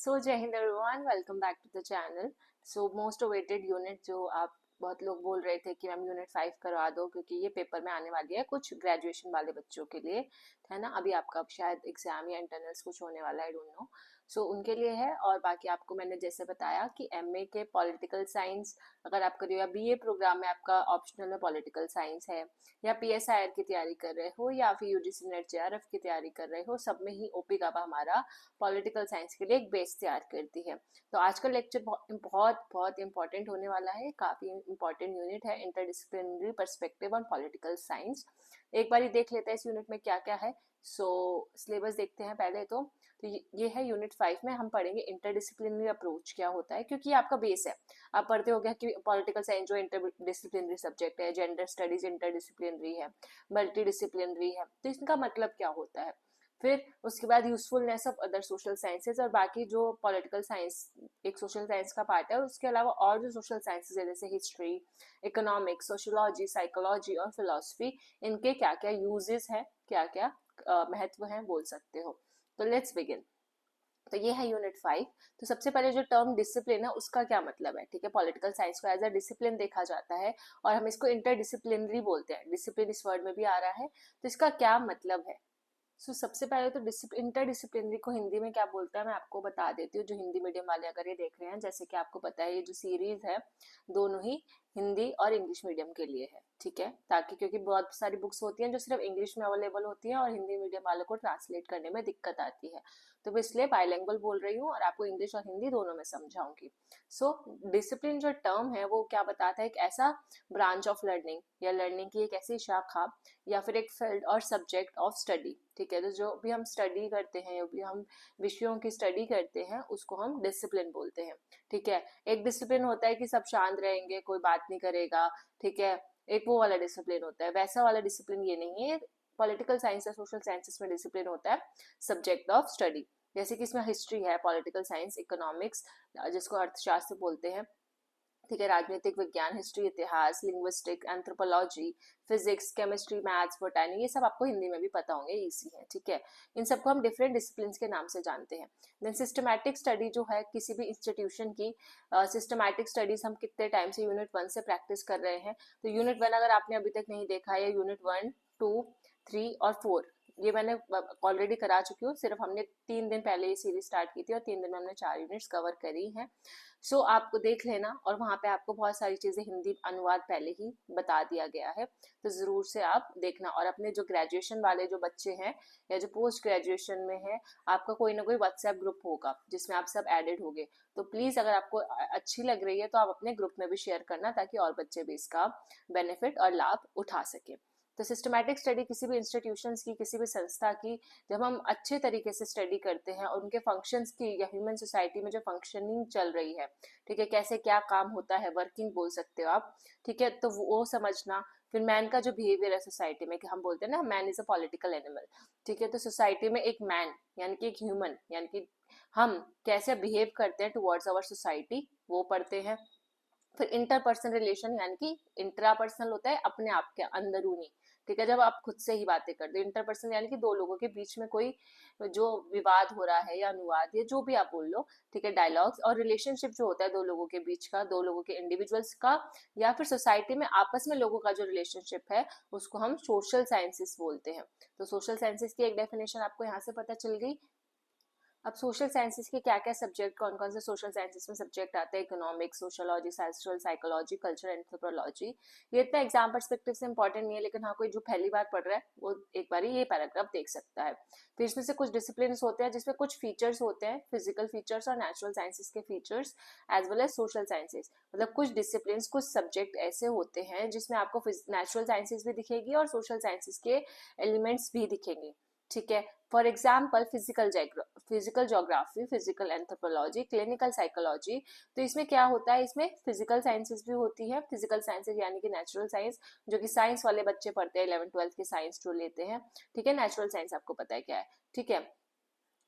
So Jai Hind everyone, welcome back to the channel. So most awaited unit जो आप बहुत लोग बोल रहे थे कि मैम यूनिट 5 करवा दो क्योंकि ये पेपर में आने वाली है कुछ ग्रेजुएशन वाले बच्चों के लिए, है ना। अभी आपका शायद एग्जाम या इंटरनल्स कुछ होने वाला है, आई डोंट नो। सो उनके लिए है। और बाकी आपको मैंने जैसे बताया कि एमए के पॉलिटिकल साइंस अगर आप कर रहे हो या बीए प्रोग्राम में आपका ऑप्शनल में पॉलिटिकल साइंस है, या पीएसआईआर की तैयारी कर रहे हो या फिर यूजीसी नेट जेआरएफ की तैयारी कर रहे हो, सब में ही ओपी का हमारा पॉलिटिकल साइंस के लिए एक बेस तैयार करती है। तो आज का लेक्चर बहुत बहुत बहुत इंपॉर्टेंट होने वाला है, काफी इंपॉर्टेंट यूनिट है, interdisciplinary perspective on political science. एक बार देख लेते हैं इस यूनिट में क्या क्या है। सो सिलेबस देखते हैं पहले तो ये है यूनिट 5 में हम पढ़ेंगे इंटरडिसिप्लिनरी अप्रोच क्या होता है, क्योंकि ये आपका बेस है। आप पढ़ते हो गया कि पॉलिटिकल साइंस जो इंटरडिसिप्लिनरी सब्जेक्ट है, जेंडर स्टडीज इंटरडिसिप्लिनरी है, मल्टी डिसिप्लिनरी है, तो इसका मतलब क्या होता है। फिर उसके बाद usefulness of other social sciences, और बाकी जो पॉलिटिकल साइंस एक सोशल साइंस का पार्ट है, उसके अलावा और जो सोशल साइंसेज है जैसे हिस्ट्री, इकोनॉमिक्स, सोशियोलॉजी, साइकोलॉजी और फिलोसफी, इनके क्या क्या यूजेस है, क्या क्या महत्व है बोल सकते हो। तो लेट्स बिगिन। तो ये है यूनिट 5। तो सबसे पहले जो टर्म डिसिप्लिन है उसका क्या मतलब है, ठीक है। पॉलिटिकल साइंस को एज अ डिसिप्लिन देखा जाता है और हम इसको इंटरडिसिप्लिनरी बोलते हैं, डिसिप्लिन इस वर्ड में भी आ रहा है। तो इसका क्या मतलब है। सबसे पहले तो इंटरडिसिप्लिनरी को हिंदी में क्या बोलते हैं मैं आपको बता देती हूँ। जो हिंदी मीडियम वाले अगर ये देख रहे हैं, जैसे कि आपको पता है ये जो सीरीज है दोनों ही हिंदी और इंग्लिश मीडियम के लिए है, ठीक है। ताकि क्योंकि बहुत सारी बुक्स होती हैं जो सिर्फ इंग्लिश में अवेलेबल होती हैं और हिंदी मीडियम वालों को ट्रांसलेट करने में दिक्कत आती है, तो मैं इसलिए बाइलिंगुअल बोल रही हूँ और आपको इंग्लिश और हिंदी दोनों में समझाऊंगी। डिसिप्लिन जो टर्म है वो क्या बताता है, एक ऐसा ब्रांच ऑफ लर्निंग या लर्निंग की एक ऐसी शाखा या फिर एक फील्ड और सब्जेक्ट ऑफ स्टडी, ठीक है। तो जो भी हम स्टडी करते हैं, जो भी हम विषयों की स्टडी करते हैं उसको हम डिसिप्लिन बोलते हैं, ठीक है। एक डिसिप्लिन होता है कि सब शांत रहेंगे, कोई बात नहीं करेगा, ठीक है। एक वो वाला डिसिप्लिन होता है, वैसा वाला डिसिप्लिन ये नहीं है। पॉलिटिकल साइंस या सोशल साइंसेस में डिसिप्लिन होता है सब्जेक्ट ऑफ स्टडी। जैसे कि इसमें हिस्ट्री है, पॉलिटिकल साइंस, इकोनॉमिक्स जिसको अर्थशास्त्र बोलते हैं, ठीक है, राजनीतिक विज्ञान, हिस्ट्री, इतिहास, linguistic, anthropology, physics, chemistry, maths, botany, ये सब आपको हिंदी में भी पता होंगे, इजी है, ठीक है। इन सबको हम डिफरेंट डिसिप्लिन के नाम से जानते हैं। देन सिस्टमैटिक स्टडी जो है किसी भी इंस्टीट्यूशन की, सिस्टमैटिक स्टडीज हम कितने टाइम से यूनिट 1 से प्रैक्टिस कर रहे हैं। तो यूनिट 1 अगर आपने अभी तक नहीं देखा है, यूनिट 1, 2, 3 और 4 ये मैंने ऑलरेडी करा चुकी हूँ। सिर्फ हमने 3 दिन पहले ये सीरीज स्टार्ट की थी और 3 दिन में हमने 4 यूनिट्स कवर करी हैं। आपको देख लेना, और वहाँ पे आपको बहुत सारी चीजें हिंदी अनुवाद पहले ही बता दिया गया है, तो जरूर से आप देखना। और अपने जो ग्रेजुएशन वाले जो बच्चे हैं या जो पोस्ट ग्रेजुएशन में है, आपका कोई ना कोई व्हाट्सएप ग्रुप होगा जिसमें आप सब एडेड होंगे। तो प्लीज अगर आपको अच्छी लग रही है तो आप अपने ग्रुप में भी शेयर करना, ताकि और बच्चे भी इसका बेनिफिट और लाभ उठा सके। तो सिस्टमैटिक स्टडी किसी भी इंस्टीट्यूशंस की, किसी भी संस्था की, जब हम अच्छे तरीके से स्टडी करते हैं और उनके फंक्शंस की या ह्यूमन सोसाइटी में जो फंक्शनिंग चल रही है, ठीक है, कैसे क्या काम होता है, वर्किंग बोल सकते हो आप, ठीक है, तो वो समझना। फिर मैन का जो बिहेवियर है सोसाइटी में, कि हम बोलते हैं ना man is a political animal, ठीक है। तो सोसाइटी में एक मैन यानी कि एक ह्यूमन यानी कि हम कैसे बिहेव करते हैं टुवर्ड्स आवर सोसाइटी, वो पढ़ते हैं। फिर इंटरपर्सनल रिलेशन यानी कि इंट्रापर्सनल होता है अपने आप के अंदरूनी, ठीक है, जब आप खुद से ही बातें करते हो। इंटरपर्सनल यानी कि दो लोगों के बीच में कोई जो विवाद हो रहा है या अनुवाद या जो भी आप बोल लो, ठीक है, डायलॉग्स। और रिलेशनशिप जो होता है दो लोगों के बीच का, दो लोगों के इंडिविजुअल्स का, या फिर सोसाइटी में आपस में लोगों का जो रिलेशनशिप है उसको हम सोशल साइंसेस बोलते हैं। तो सोशल साइंसेस की एक डेफिनेशन आपको यहाँ से पता चल गई। अब सोशल साइंसेस के क्या क्या सब्जेक्ट, कौन कौन से सोशल साइंसेस में सब्जेक्ट आते हैं, economics, sociology, social psychology, culture, anthropology. ये इतना एग्जाम पर्सपेक्टिव से इंपॉर्टेंट नहीं है, लेकिन हाँ कोई जो पहली बार पढ़ रहा है वो एक बार ये पैराग्राफ देख सकता है। फिर इसमें से कुछ डिसिप्लिन होते हैं जिसमें कुछ फीचर्स होते हैं, फिजिकल फीचर्स और नेचुरल साइंसेस के features, as well as social sciences. मतलब कुछ डिसिप्लिन, कुछ सब्जेक्ट ऐसे होते हैं जिसमें आपको नेचुरल साइंसेस भी दिखेगी और सोशल साइंसेस के एलिमेंट्स भी दिखेंगे, ठीक है। For example physical geography, physical anthropology, clinical psychology. तो इसमें क्या होता है, इसमें फिजिकल साइंसेस भी होती है। फिजिकल साइंसेस यानी कि नेचुरल साइंस, जो कि साइंस वाले बच्चे पढ़ते हैं, 11th-12th के साइंस जो लेते हैं, ठीक है। नेचुरल साइंस आपको पता है क्या है, ठीक है।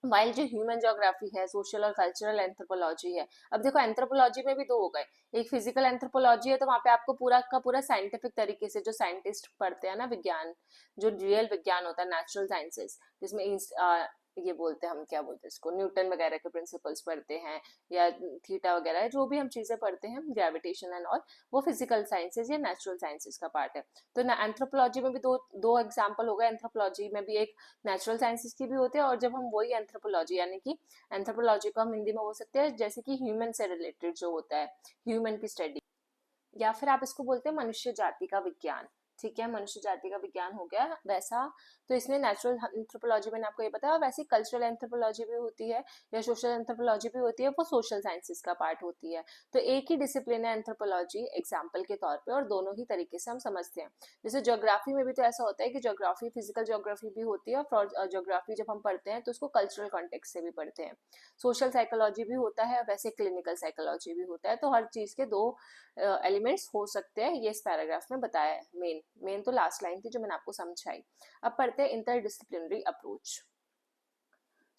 वाइल जो ह्यूमन ज्योग्राफी है, सोशल और कल्चरल एंथ्रोपोलॉजी है। अब देखो एंथ्रोपोलॉजी में भी दो हो गए, एक फिजिकल एंथ्रोपोलॉजी है, तो वहां पे आपको पूरा का पूरा साइंटिफिक तरीके से जो साइंटिस्ट पढ़ते हैं ना, विज्ञान, जो रियल विज्ञान होता है, नेचुरल साइंसेस, जिसमें ये बोलते हैं, हम क्या बोलते हैं इसको, न्यूटन वगैरह के प्रिंसिपल्स पढ़ते हैं, या थीटा वगैरह जो भी हम चीजें पढ़ते हैं, ग्रेविटेशन एंड ऑल, वो फिजिकल साइंसेज या नेचुरल साइंसेज का पार्ट है। तो ना एंथ्रोपोलॉजी में भी दो दो एग्जाम्पल हो गए, एंथ्रोपोलॉजी में भी एक नेचुरल साइंसेज की भी होती है, और जब हम वही एंथ्रोपोलॉजी यानी कि एंथ्रोपोलॉजी को हम हिंदी में बोल सकते हैं जैसे कि ह्यूमन से रिलेटेड जो होता है, ह्यूमन की स्टडी, या फिर आप इसको बोलते हैं मनुष्य जाति का विज्ञान। ठीक है, मनुष्य जाति का विज्ञान हो गया वैसा। तो इसमें नेचुरल एंथ्रोपोलॉजी मैंने आपको ये बताया, और वैसे कल्चरल एंथ्रोपोलॉजी भी होती है या सोशल एंथ्रोपोलॉजी भी होती है, वो सोशल साइंसेज का पार्ट होती है। तो एक ही डिसिप्लिन है एंथ्रोपोलॉजी एग्जाम्पल के तौर पे, और दोनों ही तरीके से हम समझते हैं। जैसे ज्योग्राफी में भी तो ऐसा होता है कि ज्योग्राफी फिजिकल ज्योग्राफी भी होती है, और ज्योग्राफी जब हम पढ़ते हैं तो उसको कल्चरल कॉन्टेक्स्ट से भी पढ़ते हैं। सोशल साइकोलॉजी भी होता है, वैसे क्लिनिकल साइकोलॉजी भी होता है। तो हर चीज के दो एलिमेंट्स हो सकते हैं, ये इस पैराग्राफ में बताया है। मेन मेन तो लास्ट लाइन थी जो मैंने आपको समझाई। अब पढ़ते हैं इंटरडिसिप्लिनरी अप्रोच।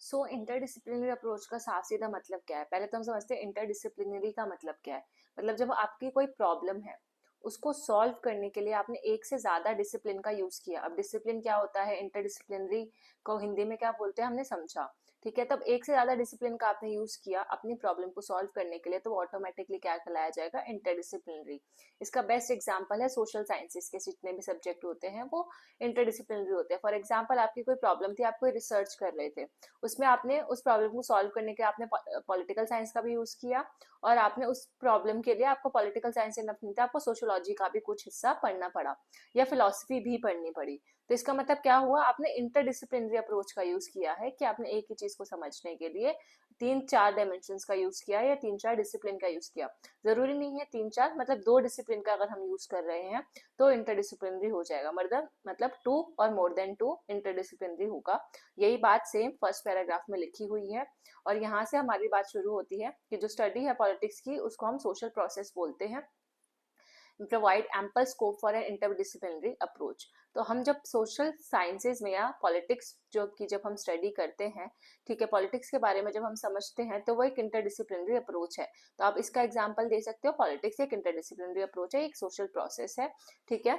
सो इंटरडिसिप्लिनरी अप्रोच का साफ सीधा मतलब क्या है, पहले तो हम समझते हैं इंटरडिसिप्लिनरी का मतलब क्या है। मतलब जब आपकी कोई प्रॉब्लम है, उसको सॉल्व करने के लिए आपने एक से ज्यादा डिसिप्लिन का यूज किया। अब डिसिप्लिन क्या होता है, इंटरडिसिप्लिनरी को हिंदी में क्या बोलते हैं हमने समझा। ठीक है, तब एक से ज्यादा डिसिप्लिन का आपने यूज किया अपनी प्रॉब्लम को सॉल्व करने के लिए, तो ऑटोमेटिकली क्या कहलाया जाएगा, इंटरडिसिप्लिनरी। इसका बेस्ट एग्जांपल है सोशल साइंसेस के जितने भी सब्जेक्ट होते हैं वो इंटरडिसिप्लिनरी होते हैं। फॉर एग्जांपल आपकी कोई प्रॉब्लम थी, आप कोई रिसर्च कर रहे थे, उसमें आपने उस प्रॉब्लम को सॉल्व करने के लिए आपने पॉलिटिकल साइंस का भी यूज किया, और आपने उस प्रॉब्लम के लिए आपको पॉलिटिकल साइंस इनफ नहीं था, आपको सोशोलॉजी का भी कुछ हिस्सा पढ़ना पड़ा, या फिलोसफी भी पढ़नी पड़ी। तो इसका मतलब क्या हुआ, आपने इंटरडिसिप्लिनरी अप्रोच का यूज किया है कि आपने एक ही चीज को समझने के लिए तीन चार डायमेंशन का यूज किया, या तीन चार डिसिप्लिन का यूज किया। जरूरी नहीं है तीन चार, मतलब दो डिसिप्लिन का अगर हम यूज कर रहे हैं तो इंटरडिसिप्लिनरी हो जाएगा। मतलब टू और मोर देन टू इंटरडिसिप्लिनरी होगा। यही बात सेम फर्स्ट पैराग्राफ में लिखी हुई है, और यहाँ से हमारी बात शुरू होती है कि जो स्टडी है पॉलिटिक्स की, उसको हम सोशल प्रोसेस बोलते हैं। Provide ample scope for an interdisciplinary approach. तो हम जब सोशल साइंसेज में या पॉलिटिक्स जब हम स्टडी करते हैं, ठीक है, पॉलिटिक्स के बारे में जब हम समझते हैं, तो वो एक इंटरडिसिप्लिनरी अप्रोच है। तो आप इसका एग्जांपल दे सकते हो, पॉलिटिक्स एक इंटरडिसिप्लिनरी अप्रोच है, एक सोशल प्रोसेस है। ठीक है,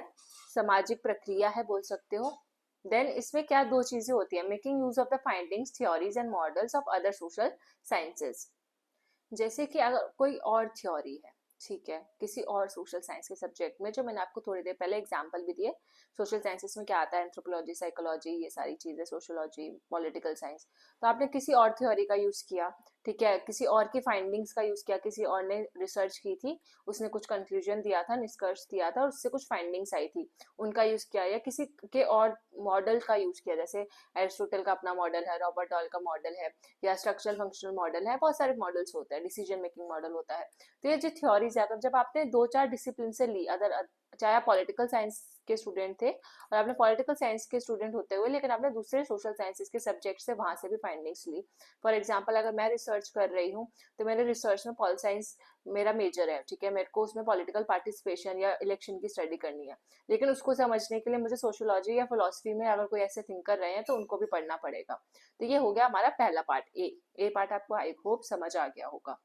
सामाजिक प्रक्रिया है बोल सकते हो। देन इसमें क्या दो चीजें होती है, making use of the findings, theories and models of other social sciences. जैसे कि अगर कोई और थ्योरी है, ठीक है, किसी और सोशल साइंस के सब्जेक्ट में, जो मैंने आपको थोड़ी देर पहले एग्जांपल भी दिए, सोशल साइंसेस में क्या आता है, एंथ्रोपोलॉजी, साइकोलॉजी, ये सारी चीजें, सोशोलॉजी, पॉलिटिकल साइंस। तो आपने किसी और थ्योरी का यूज किया, ठीक है, किसी और की फाइंडिंग्स का यूज किया, किसी और ने रिसर्च की थी, उसने कुछ कंक्लूजन दिया था, निष्कर्ष दिया था, और उससे कुछ फाइंडिंग्स आई थी, उनका यूज किया, या किसी के और मॉडल का यूज किया, जैसे एरिस्टोटल का अपना मॉडल है, रॉबर्ट डॉल का मॉडल है, या स्ट्रक्चरल फंक्शनल मॉडल है, बहुत सारे मॉडल्स होते हैं, डिसीजन मेकिंग मॉडल होता है। तो ये जो थ्योरीज है, अगर जब आपने दो चार डिसिप्लिन से ली, अदर चाहे आप पॉलिटिकल साइंस के स्टूडेंट थे, और आपने पॉलिटिकल साइंस के स्टूडेंट होते हुए लेकिन आपने दूसरे सोशल साइंसेस के सब्जेक्ट से वहां से भी फाइंडिंग्स ली। फॉर एग्जांपल अगर मैं रिसर्च कर रही हूँ, तो मेरे रिसर्च में पॉल साइंस मेरा मेजर है, ठीक है, मेरे को उसमें पॉलिटिकल पार्टिसिपेशन या इलेक्शन की स्टडी करनी है, लेकिन उसको समझने के लिए मुझे सोशोलॉजी या फिलोसफी में अगर कोई ऐसे थिंकर रहे हैं तो उनको भी पढ़ना पड़ेगा। तो ये हो गया हमारा पहला पार्ट, ए पार्ट आपको आई होप समझ आ गया होगा।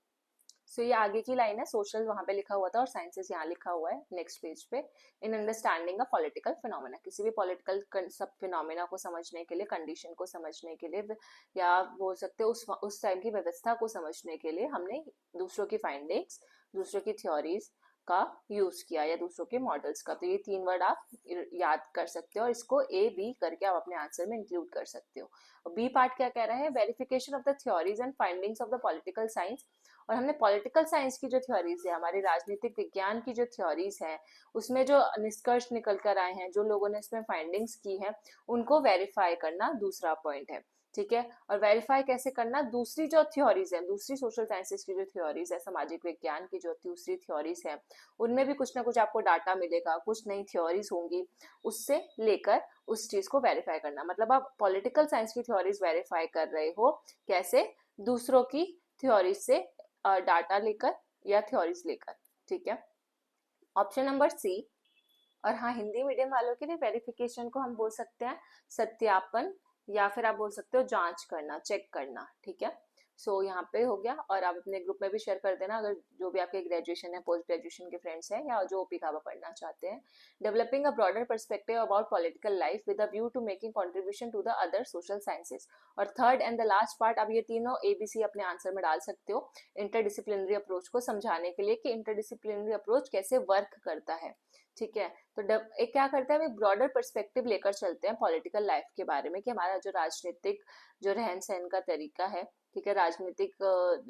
सो ये आगे की लाइन है, सोशल वहां पे लिखा हुआ था और साइंसेस यहाँ लिखा हुआ है नेक्स्ट पेज पे। In understanding a political phenomena, किसी भी पॉलिटिकल सब फिनोमेना को समझने के लिए, कंडीशन को समझने के लिए, या बोल सकते हो उस टाइम की व्यवस्था को समझने के लिए, हमने दूसरों की फाइंडिंग्स, दूसरों की थ्योरीज का यूज किया, या दूसरों के मॉडल्स का। तो ये तीन वर्ड आप याद कर सकते हो, और इसको ए बी करके आप अपने आंसर में इंक्लूड कर सकते हो। बी पार्ट क्या कह रहा है, verification of the theories and findings of the political science. और हमने पॉलिटिकल साइंस की जो थ्योरीज है, हमारी राजनीतिक विज्ञान की जो थ्योरीज है, उसमें जो निष्कर्ष निकल कर आए हैं, जो लोगों ने इसमें फाइंडिंग्स की है, उनको वेरीफाई करना दूसरा पॉइंट है। ठीक है, और वेरीफाई कैसे करना, दूसरी जो थ्योरीज है, दूसरी सोशल साइंसेस की जो थ्योरीज है, सामाजिक विज्ञान की जो दूसरी थ्योरीज है, उनमें भी कुछ ना कुछ आपको डाटा मिलेगा, कुछ नई थ्योरीज होंगी, उससे लेकर उस चीज को वेरीफाई करना। मतलब आप पॉलिटिकल साइंस की थ्योरीज वेरीफाई कर रहे हो, कैसे, दूसरों की थ्योरीज से डाटा लेकर या थ्योरीज लेकर। ठीक है, ऑप्शन नंबर सी। और हाँ, हिंदी मीडियम वालों के लिए वेरिफिकेशन को हम बोल सकते हैं सत्यापन, या फिर आप बोल सकते हो जांच करना, चेक करना। ठीक है, सो यहाँ पे हो गया, और आप अपने ग्रुप में भी शेयर कर देना अगर जो भी आपके ग्रेजुएशन है पोस्ट ग्रेजुएशन के फ्रेंड्स हैं या जो ओपी खाबा पढ़ना चाहते हैं। Developing a broader perspective about political life with a view to making contribution to the other social sciences. और third and the last part, आप ये तीनों एबीसी अपने आंसर में डाल सकते हो इंटरडिसिप्लिनरी अप्रोच को समझाने के लिए कि इंटरडिसिप्लिनरी अप्रोच कैसे वर्क करता है। ठीक है, तो एक क्या करता है, हम एक ब्रॉडर पर्सपेक्टिव लेकर चलते हैं पॉलिटिकल लाइफ के बारे में कि हमारा जो राजनीतिक जो रहन सहन का तरीका है, ठीक है, राजनीतिक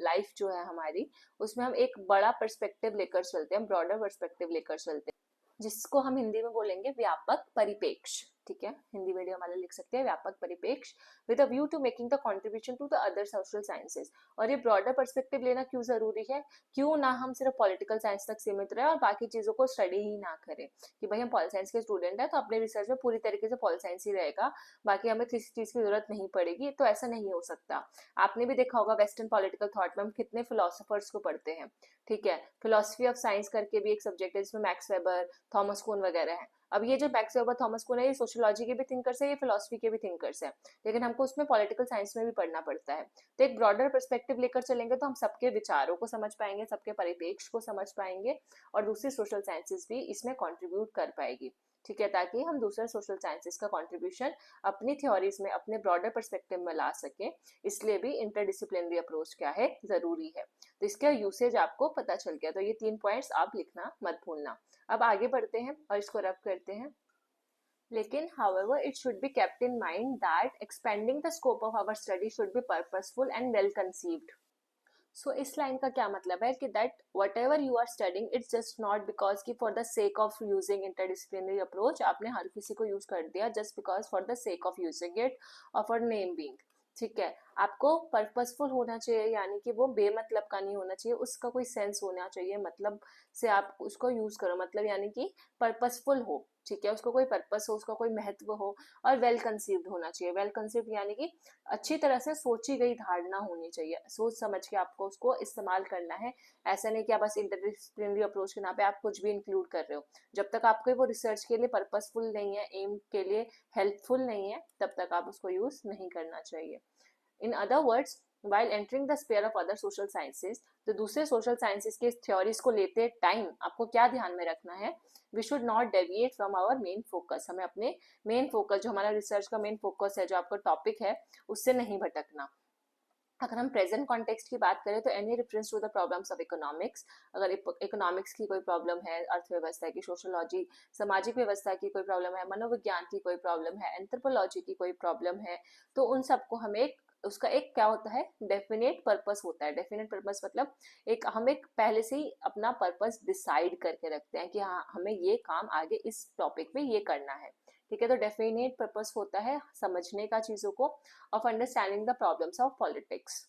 लाइफ जो है हमारी, उसमें हम एक बड़ा पर्सपेक्टिव लेकर चलते हैं, ब्रॉडर पर्सपेक्टिव लेकर चलते हैं, जिसको हम हिंदी में बोलेंगे व्यापक परिपेक्ष। ठीक है, हिंदी मीडियम वाले लिख सकते हैं व्यापक परिपेक्ष with a view to making the contribution to the other social sciences. और ये ब्रॉडर पर्सपेक्टिव लेना क्यों जरूरी है, क्यों ना हम सिर्फ पॉलिटिकल साइंस तक सीमित रहे और बाकी चीजों को स्टडी ही ना करें कि भाई हम पॉल साइंस के स्टूडेंट हैं तो अपने रिसर्च में पूरी तरीके से पॉल साइंस ही रहेगा, बाकी हमें किसी चीज की जरूरत नहीं पड़ेगी, तो ऐसा नहीं हो सकता। आपने भी देखा होगा वेस्टर्न पॉलिटिकल थॉट में हम कितने फिलोसोफर्स को पढ़ते हैं। ठीक है, फिलोसफी ऑफ साइंस करके भी एक सब्जेक्ट है जिसमें मैक्स वेबर, थॉमस कुन वगैरह है। अब ये जो मैक्स वेबर, थॉमस कुन है, ये सोशियोलॉजी के भी थिंकर्स है, ये फिलोसफी के भी थिंकर्स है, लेकिन हमको उसमें पॉलिटिकल साइंस में भी पढ़ना पड़ता है। तो एक ब्रॉडर पर्सपेक्टिव लेकर चलेंगे तो हम सबके विचारों को समझ पाएंगे, सबके परिप्रेक्ष्य को समझ पाएंगे, और दूसरी सोशल साइंसेस भी इसमें कंट्रीब्यूट कर पाएगी। ठीक है, ताकि हम दूसरे सोशल साइंसेस का कंट्रीब्यूशन अपनी थ्योरीज में, अपने ब्रॉडर पर्सपेक्टिव में ला सके। इसलिए भी इंटरडिसिप्लिनरी अप्रोच क्या है, जरूरी है। तो इसका यूसेज आपको पता चल गया, तो ये 3 पॉइंट्स आप लिखना मत भूलना। अब आगे बढ़ते हैं और इसको रब करते हैं। लेकिन however it should be kept in mind that expanding the scope of our study should be purposeful and well conceived. सो इस लाइन का क्या मतलब है कि that what ever you are studying it's just not because कि for the sake of using interdisciplinary approach आपने हर किसी को यूज कर दिया just because for the sake of using it और फॉर नेम बीइंग। ठीक है, आपको पर्पसफुल होना चाहिए, यानी कि वो बेमतलब का नहीं होना चाहिए, उसका कोई सेंस होना चाहिए, मतलब से आप उसको यूज करो, मतलब यानी कि पर्पसफुल हो। ठीक है, उसको कोई पर्पस हो, उसका कोई महत्व हो, और वेल कंसीव्ड होना चाहिए। वेल कंसीव्ड यानी कि अच्छी तरह से सोची गई धारणा होनी चाहिए, सोच समझ के आपको उसको इस्तेमाल करना है। ऐसा नहीं कि आप बस इंटरडिसिप्लिनरी अप्रोच के नाम पे आप कुछ भी इंक्लूड कर रहे हो। जब तक आपको वो रिसर्च के लिए पर्पसफुल नहीं है, एम के लिए हेल्पफुल नहीं है, तब तक आप उसको यूज नहीं करना चाहिए। इन other words, while entering the sphere of other social sciences, तो दूसरे सोशल साइंसेस के थ्योरीज को लेते टाइम आपको क्या ध्यान में रखना है, we should not deviate from our main focus. हमें अपने मेन फोकस, जो हमारा रिसर्च का मेन फोकस है, जो आपका टॉपिक है, उससे नहीं भटकना। अगर हम प्रेजेंट कॉन्टेक्स्ट की बात करें तो any reference to the problems of economics, अगर इकोनॉमिक्स की कोई प्रॉब्लम है, अर्थव्यवस्था की, सोशोलॉजी सामाजिक व्यवस्था की कोई प्रॉब्लम है, मनोविज्ञान की कोई प्रॉब्लम है, एंथ्रोपोलॉजी की कोई प्रॉब्लम है, तो उन सबको हमें उसका एक क्या होता है, डेफिनेट पर्पस होता है। डेफिनेट पर्पस मतलब हम एक पहले से ही अपना पर्पस डिसाइड करके रखते हैं कि हाँ हमें ये काम आगे इस टॉपिक में ये करना है। ठीक है, तो डेफिनेट पर्पस होता है समझने का चीजों को, of understanding the problems of politics,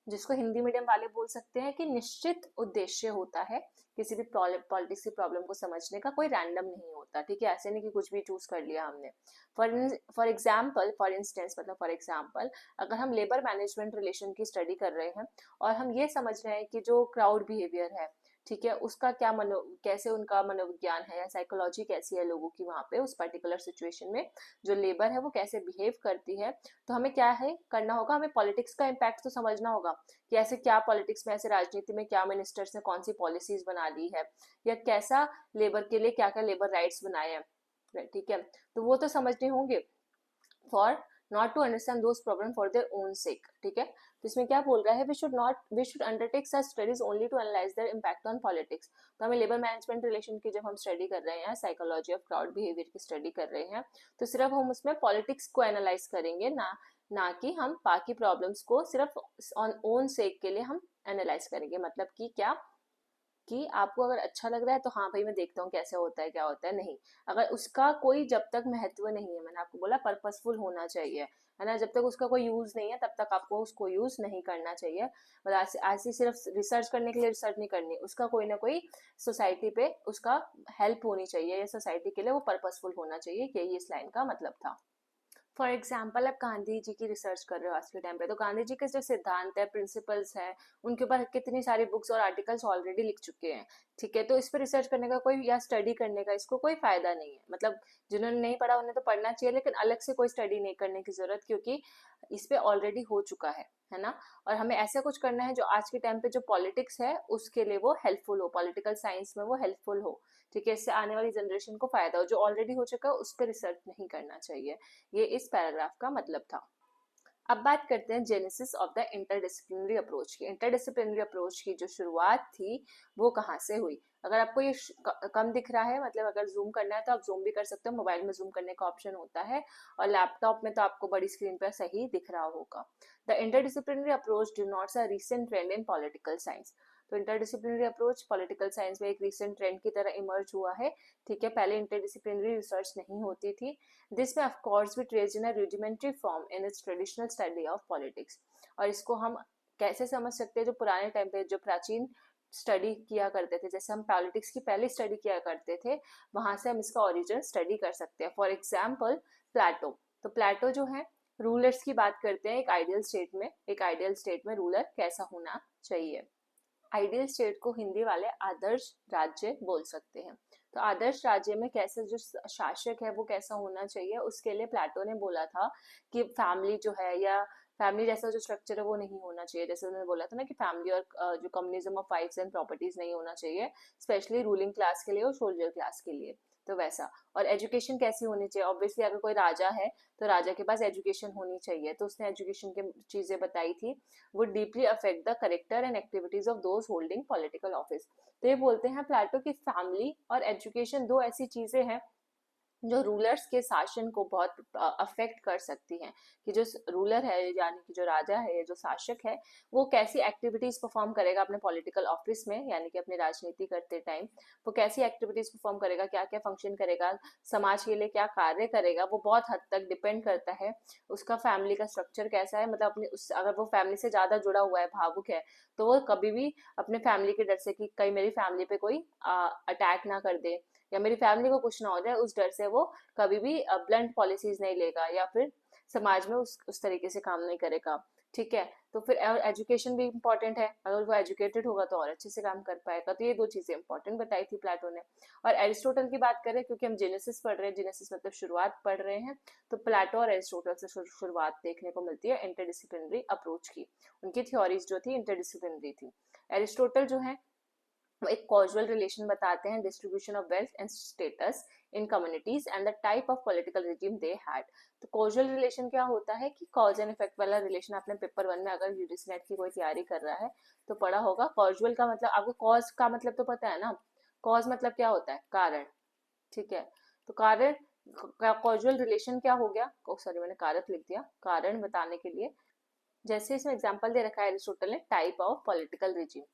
जिसको हिंदी मीडियम वाले बोल सकते हैं कि निश्चित उद्देश्य होता है किसी भी पॉलिटिक्स की प्रॉब्लम को समझने का, कोई रैंडम नहीं होता। ठीक है, ऐसे नहीं कि कुछ भी चूज कर लिया हमने। फॉर एग्जाम्पल, फॉर इंस्टेंस मतलब फॉर एग्जाम्पल, अगर हम लेबर मैनेजमेंट रिलेशन की स्टडी कर रहे हैं और हम ये समझ रहे हैं कि जो क्राउड बिहेवियर है, ठीक है, उसका क्या कैसे उनका मनोविज्ञान है या साइकोलॉजी कैसी है लोगों की वहां पे उस पर्टिकुलर सिचुएशन में, जो लेबर है वो कैसे बिहेव करती है, तो हमें क्या है करना होगा, हमें पॉलिटिक्स का इम्पैक्ट तो समझना होगा कि ऐसे क्या पॉलिटिक्स में, ऐसे राजनीति में क्या मिनिस्टर्स ने कौन सी पॉलिसीज बना ली है, या कैसा लेबर के लिए क्या क्या लेबर राइट्स बनाए हैं। ठीक है, तो वो तो समझने होंगे for not to understand those problem for their own sake. ठीक है, तो इसमें क्या बोल रहा है, we should undertake such studies only to analyse their impact on politics. तो हमें लेबर मैनेजमेंट रिलेशन की जब हम स्टडी कर रहे हैं, साइकोलॉजी ऑफ क्राउड बिहेवियर की स्टडी कर रहे हैं, तो सिर्फ हम उसमें पॉलिटिक्स को एनालाइज करेंगे, ना कि हम बाकी प्रॉब्लम्स को सिर्फ ऑन ओन सेक के लिए हम एनालाइज करेंगे। मतलब कि क्या कि आपको अगर अच्छा लग रहा है तो हाँ भाई मैं देखता हूँ कैसे होता है क्या होता है, नहीं, अगर उसका कोई जब तक महत्व नहीं है, मैंने आपको बोला पर्पसफुल होना चाहिए, है ना, जब तक उसका कोई यूज नहीं है तब तक आपको उसको यूज नहीं करना चाहिए। मतलब ऐसी सिर्फ रिसर्च करने के लिए रिसर्च नहीं करनी, उसका कोई ना कोई सोसाइटी पे उसका हेल्प होनी चाहिए, या सोसाइटी के लिए वो पर्पसफुल होना चाहिए, यही इस लाइन का मतलब था। फॉर एग्जाम्पल, आप गांधी जी की रिसर्च कर रहे हो आज के टाइम पे, तो गांधी जी के जो सिद्धांत है, प्रिंसिपल्स है, उनके ऊपर कितनी सारी बुक्स और आर्टिकल्स ऑलरेडी लिख चुके हैं। ठीक है, तो इस पर रिसर्च करने का कोई, या स्टडी करने का इसको कोई फायदा नहीं है। मतलब जिन्होंने नहीं पढ़ा उन्हें तो पढ़ना चाहिए, लेकिन अलग से कोई स्टडी नहीं करने की जरूरत, क्योंकि इस पे ऑलरेडी हो चुका है। है ना। और हमें ऐसा कुछ करना है जो आज के टाइम पे जो पॉलिटिक्स है उसके लिए वो हेल्पफुल हो, पॉलिटिकल साइंस में वो हेल्पफुल हो, ठीक है, इससे आने वाली जनरेशन को फायदा हो। जो ऑलरेडी हो चुका है उस पर रिसर्च नहीं करना चाहिए। ये इस पैराग्राफ का मतलब था। अब बात करते हैं genesis of the interdisciplinary approach की। इंटरडिसिप्लिनरी अप्रोच की जो शुरुआत थी वो कहाँ से हुई। अगर आपको ये कम दिख रहा है, मतलब अगर जूम करना है तो आप जूम भी कर सकते हो, मोबाइल में जूम करने का ऑप्शन होता है, और लैपटॉप में तो आपको बड़ी स्क्रीन पर सही दिख रहा होगा। The interdisciplinary approach denotes a recent trend in political science. तो इंटरडिसिप्लिनरी अप्रोच पॉलिटिकल साइंस में एक रीसेंट ट्रेंड की तरह इमर्ज हुआ है, ठीक है। पहले इंटरडिसिप्लिनरी रिसर्च नहीं होती थी। दिस में ऑफ कोर्स भी traced in a rudimentary form in its traditional study of politics. और इसको हम कैसे समझ सकते हैं, जो पुराने टाइम पे जो प्राचीन स्टडी किया करते थे, जैसे हम पॉलिटिक्स की पहली स्टडी किया करते थे, वहां से हम इसका ओरिजिन स्टडी कर सकते हैं। फॉर एग्जाम्पल प्लेटो। तो प्लेटो जो है रूलर्स की बात करते हैं, एक आइडियल स्टेट में, एक आइडियल स्टेट में रूलर कैसा होना चाहिए। आइडियल स्टेट को हिंदी वाले आदर्श राज्य बोल सकते हैं। तो आदर्श राज्य में कैसे जो शासक है वो कैसा होना चाहिए, उसके लिए प्लेटो ने बोला था कि फैमिली जो है, या फैमिली जैसा जो स्ट्रक्चर है वो नहीं होना चाहिए। जैसे उन्होंने बोला था ना कि फैमिली और जो communism of wifes and properties नहीं होना चाहिए, स्पेशली रूलिंग क्लास के लिए और सोल्जर क्लास के लिए। तो वैसा। और एजुकेशन कैसी होनी चाहिए, ऑब्वियसली अगर कोई राजा है तो राजा के पास एजुकेशन होनी चाहिए, तो उसने एजुकेशन की चीजें बताई थी। would deeply affect the character and activities of those holding political office। तो ये बोलते हैं प्लेटो की फैमिली और एजुकेशन दो ऐसी चीजें हैं जो रूलर्स के शासन को बहुत अफेक्ट कर सकती हैं, कि जो रूलर है यानी कि जो राजा है, जो शासक है, वो कैसी एक्टिविटीज परफॉर्म करेगा अपने पॉलिटिकल ऑफिस में, यानी कि अपनी राजनीति करते टाइम वो कैसी एक्टिविटीज परफॉर्म करेगा, क्या क्या फंक्शन करेगा, समाज के लिए क्या कार्य करेगा, वो बहुत हद तक डिपेंड करता है। उसका फैमिली का स्ट्रक्चर कैसा है, मतलब अपने उस अगर वो फैमिली से ज्यादा जुड़ा हुआ है, भावुक है, तो वो कभी भी अपने फैमिली के डर से कि कहीं मेरी फैमिली पे कोई अटैक ना कर दे या मेरी फैमिली को कुछ ना हो जाए, उस डर से वो कभी भी ब्लंट पॉलिसीज नहीं लेगा या फिर समाज में उस तरीके से काम नहीं करेगा, ठीक है। तो फिर एजुकेशन भी इम्पोर्टेंट है, अगर वो एजुकेटेड होगा तो और अच्छे से काम कर पाएगा। तो ये दो चीजें इंपॉर्टेंट बताई थी प्लेटो ने। और एरिस्टोटल की बात करें, क्योंकि हम जेनेसिस पढ़ रहे हैं, जेनेसिस मतलब शुरुआत पढ़ रहे हैं, तो प्लेटो और एरिस्टोटल से शुरुआत देखने को मिलती है इंटरडिसिप्लिनरी अप्रोच की। उनकी थ्योरीज जो थी इंटरडिसिप्लिनरी थी। एरिस्टोटल जो है वो एक कॉजुअल रिलेशन बताते हैं, distribution of wealth and status in communities and the type of political regime they had. तो कॉजुअल रिलेशन क्या होता है कि कॉज एंड इफेक्ट वाला रिलेशन, आपने पेपर 1 में अगर यूजीसी नेट की कोई तैयारी कर रहा है तो पढ़ा होगा। कॉजुअल का मतलब आपको कॉज का मतलब तो पता है ना, कॉज मतलब क्या होता है, कारण, ठीक है। तो कारण कॉजुअल रिलेशन क्या हो गया, सॉरी मैंने कारक लिख दिया, कारण बताने के लिए। जैसे इसमें एग्जांपल दे रखा है एरिस्टोटल ने, टाइप ऑफ पॉलिटिकल रिजीम।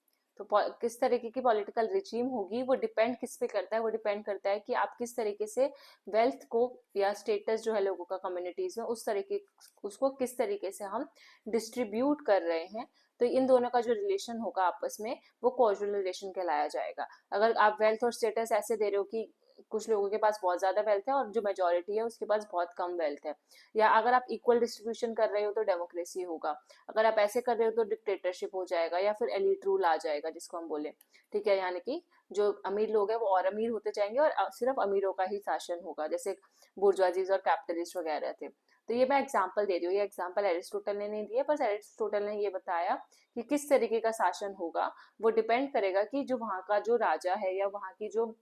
तो किस तरीके की पॉलिटिकल रिजीम होगी वो डिपेंड किस पे करता है, वो डिपेंड करता है कि आप किस तरीके से वेल्थ को या स्टेटस जो है लोगों का कम्युनिटीज में, उस तरीके उसको किस तरीके से हम डिस्ट्रीब्यूट कर रहे हैं। तो इन दोनों का जो रिलेशन होगा आपस में वो कॉजुअल रिलेशन कहलाया जाएगा। अगर आप वेल्थ और स्टेटस ऐसे दे रहे हो कि कुछ लोगों के पास बहुत ज्यादा वेल्थ है और जो मेजोरिटी है उसके पास बहुत कम वेल्थ है, या अगर आप इक्वल डिस्ट्रीब्यूशन कर रहे हो तो डेमोक्रेसी होगा, अगर आप ऐसे कर रहे हो तो डिक्टेटरशिप हो जाएगा या फिर एलिट रूल आ जाएगा जिसको हम बोले, ठीक है। यानी कि जो अमीर लोग हैं वो और अमीर होते जाएंगे और सिर्फ अमीरों का ही शासन होगा, जैसे बुर्जुआजीज और कैपिटलिस्ट वगैरह थे। तो ये मैं एग्जांपल दे रही हूँ, ये एग्जांपल एरिस्टोटल ने नहीं दिया, बस एरिस्टोटल ने ये बताया कि किस तरीके का शासन होगा। वो डिपेंड करेगा कि जो वहाँ का जो राजा है या वहाँ की जो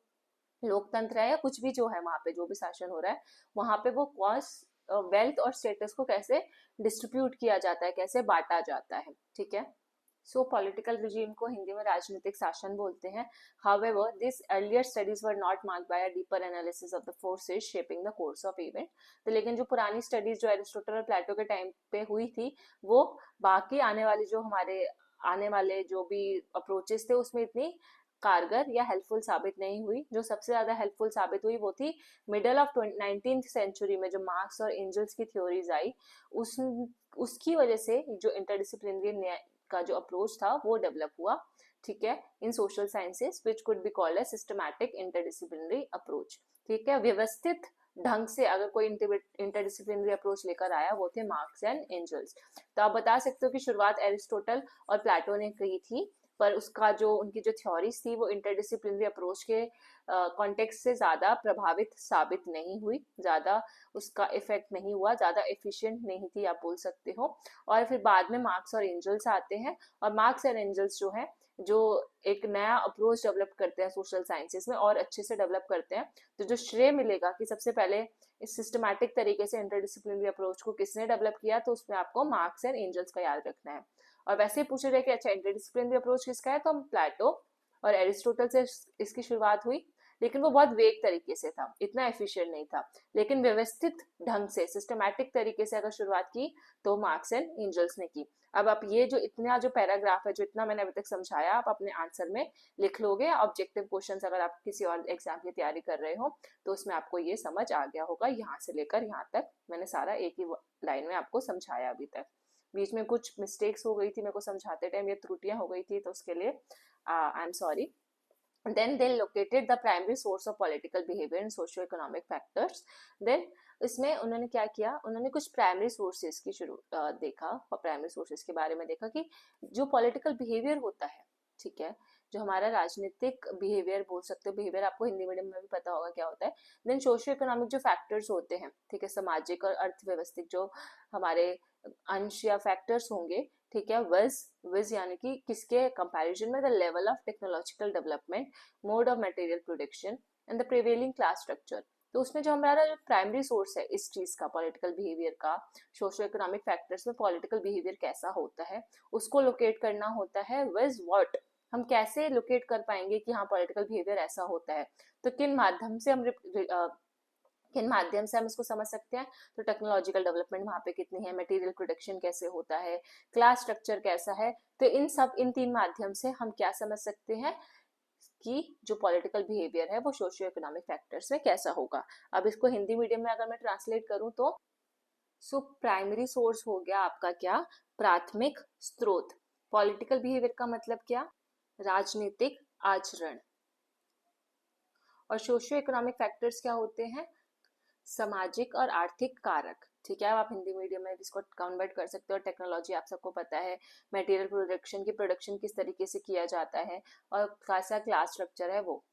लोकतंत्र है या कुछ भी जो है वहां पे जो भी शासन हो रहा है, वहां पे वो कॉस्ट वेल्थ और स्टेटस को कैसे डिस्ट्रीब्यूट किया जाता है, कैसे बांटा जाता है, ठीक है। सो पॉलिटिकल रिजीम को हिंदी में राजनीतिक शासन बोलते हैं। However this earlier studies were not marked by a deeper analysis of the forces shaping the course of event. तो लेकिन जो पुरानी स्टडीज जो एरिस्टोटल और प्लेटो के टाइम पे हुई थी, वो बाकी आने वाली जो हमारे आने वाले जो भी अप्रोचेस थे उसमें इतनी कारगर या हेल्पफुल साबित नहीं हुई। जो सबसे ज्यादा हेल्पफुल साबित हुई वो थी मिडल ऑफ 19th सेंचुरी में जो मार्क्स और एंजल्स की थ्योरीज आई, उस उसकी वजह से जो इंटरडिसिप्लिनरी का जो अप्रोच था वो डेवलप हुआ, ठीक है, in social sciences which could be called a systematic interdisciplinary approach, ठीक है। व्यवस्थित ढंग से अगर कोई इंटरडिसिप्लिनरी अप्रोच लेकर आया वो थे मार्क्स एंड एंजल्स। तो आप बता सकते हो कि शुरुआत एरिस्टोटल और प्लेटो ने की थी पर उसका जो उनकी जो थ्योरीज थी वो इंटरडिसिप्लिनरी अप्रोच के कॉन्टेक्स्ट से ज़्यादा प्रभावित साबित नहीं हुई, ज़्यादा उसका इफेक्ट नहीं हुआ, ज़्यादा एफिशिएंट नहीं थी आप बोल सकते हो। और फिर बाद में मार्क्स और एंजल्स आते हैं, और मार्क्स एंड एंजल्स जो है जो एक नया अप्रोच डेवलप करते हैं सोशल साइंसेस में और अच्छे से डेवलप करते हैं। तो जो श्रेय मिलेगा कि सबसे पहले इस सिस्टमैटिक तरीके से इंटरडिसिप्लिनरी अप्रोच को किसने डेवलप किया, तो उसमें आपको मार्क्स एंड एंजल्स का याद रखना है। और वैसे ही पूछा जाए कि अच्छा इंटरडिसिप्लिनरी अप्रोच किसका है, तो हम प्लेटो और एरिस्टोटल से इसकी शुरुआत हुई, लेकिन वो बहुत वेग तरीके से था, इतना एफिशिएंट नहीं था। लेकिन व्यवस्थित ढंग से सिस्टमैटिक तरीके से अगर शुरुआत की तो मार्क्स एंड एंजल्स ने की। अब आप ये जो इतना जो पैराग्राफ है, जो इतना मैंने अभी तक समझाया, आप अपने आंसर में लिख लोगे। ऑब्जेक्टिव क्वेश्चंस अगर आप किसी और एग्जाम की तैयारी कर रहे हो तो उसमें आपको ये समझ आ गया होगा, यहाँ से लेकर यहाँ तक मैंने सारा एक ही लाइन में आपको समझाया अभी तक। बीच में कुछ मिस्टेक्स हो गई थी मेरे को समझाते टाइम, ये त्रुटियां हो गई थी, तो उसके लिए I am sorry. Then they located the primary source of political behavior and socio-economic factors. Then इसमें उन्होंने क्या किया, उन्होंने कुछ प्राइमरी सोर्सेज की शुरू देखा, और प्राइमरी सोर्सेज के बारे में देखा कि जो पॉलिटिकल बिहेवियर होता है, ठीक है, जो हमारा राजनीतिक बिहेवियर बोल सकते हो, बिहेवियर आपको हिंदी मीडियम में भी पता होगा क्या होता है। देन सोशियो इकोनॉमिक जो फैक्टर्स होते हैं, ठीक है, सामाजिक और अर्थव्यवस्थिक जो हमारे अंश या फैक्टर्स होंगे, ठीक है, विज यानी कि किसके कंपैरिजन में, the level of technological development, mode of material production and the prevailing class structure. तो उसमें जो हमारा जो प्राइमरी सोर्स है इस चीज का, पॉलिटिकल बिहेवियर का, सोशियो इकोनॉमिक फैक्टर्स में पॉलिटिकल बिहेवियर कैसा होता है उसको लोकेट करना होता है। विज व्हाट, हम कैसे लोकेट कर पाएंगे कि हाँ पॉलिटिकल बिहेवियर ऐसा होता है, तो किन माध्यम से हम इसको समझ सकते हैं। तो टेक्नोलॉजिकल डेवलपमेंट वहाँ पे कितनी है, मटेरियल प्रोडक्शन कैसे होता है, क्लास स्ट्रक्चर कैसा है। तो इन तीन माध्यम से हम क्या समझ सकते हैं कि जो पॉलिटिकल बिहेवियर है वो सोशियो इकोनॉमिक फैक्टर्स में कैसा होगा। अब इसको हिंदी मीडियम में अगर मैं ट्रांसलेट करूं तो प्राइमरी सोर्स हो गया आपका क्या, प्राथमिक स्रोत। पॉलिटिकल बिहेवियर का मतलब क्या, राजनीतिक आचरण। और सोशियो इकोनॉमिक फैक्टर्स क्या होते हैं, सामाजिक और आर्थिक कारक। ठीक है, आप हिंदी मीडियम में इसको कन्वर्ट कर सकते हो। टेक्नोलॉजी आप सबको पता है, मटेरियल प्रोडक्शन की प्रोडक्शन किस तरीके से किया जाता है, और कैसा क्लास स्ट्रक्चर है वो।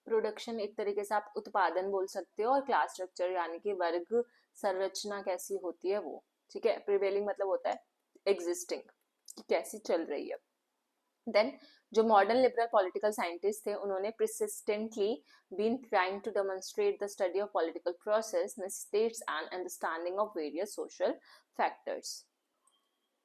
प्रोडक्शन एक तरीके से आप उत्पादन बोल सकते हो, और क्लास स्ट्रक्चर यानी कि वर्ग संरचना कैसी होती है वो। ठीक है, प्रिवेलिंग मतलब होता है एग्जिस्टिंग, कैसी चल रही है। देन जो मॉडर्न लिबरल पॉलिटिकल साइंटिस्ट थे उन्होंने persistently been trying to demonstrate the study of political process necessitates an understanding of various social factors।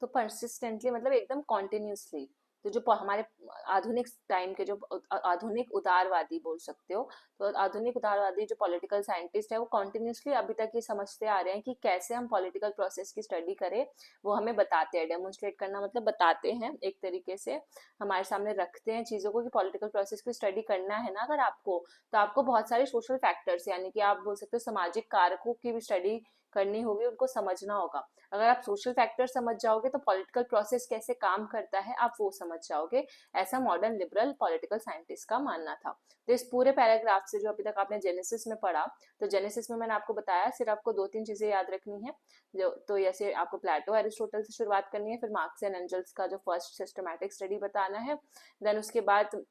तो persistently मतलब एकदम continuously। तो जो हमारे आधुनिक टाइम के जो आधुनिक उदारवादी बोल सकते हो, तो आधुनिक उदारवादी जो पॉलिटिकल साइंटिस्ट है वो कॉन्टिन्यूसली अभी तक ये समझते आ रहे हैं कि कैसे हम पॉलिटिकल प्रोसेस की स्टडी करें। वो हमें बताते हैं, डेमोन्स्ट्रेट करना मतलब बताते हैं, एक तरीके से हमारे सामने रखते हैं चीज़ों को कि पॉलिटिकल प्रोसेस की स्टडी करना है ना अगर आपको, तो आपको बहुत सारे सोशल फैक्टर्स यानी कि आप बोल सकते हो सामाजिक कारकों की भी स्टडी करनी होगी, उनको समझना होगा। अगर आप सोशल फैक्टर समझ जाओगे तो पॉलिटिकल प्रोसेस कैसे काम करता है आप वो समझ जाओगे, ऐसा मॉडर्न लिबरल पॉलिटिकल साइंटिस्ट का मानना था। तो इस पूरे पैराग्राफ से जो अभी तक आपने जेनेसिस में पढ़ा, तो जेनेसिस में मैंने आपको बताया सिर्फ आपको 2-3 चीजें याद रखनी है। जो तो ऐसे आपको प्लेटो एरिस्टोटल से शुरुआत करनी है, फिर मार्क्स एंड एंजल्स का जो फर्स्ट सिस्टमैटिक स्टडी बताना है। देन उसके बाद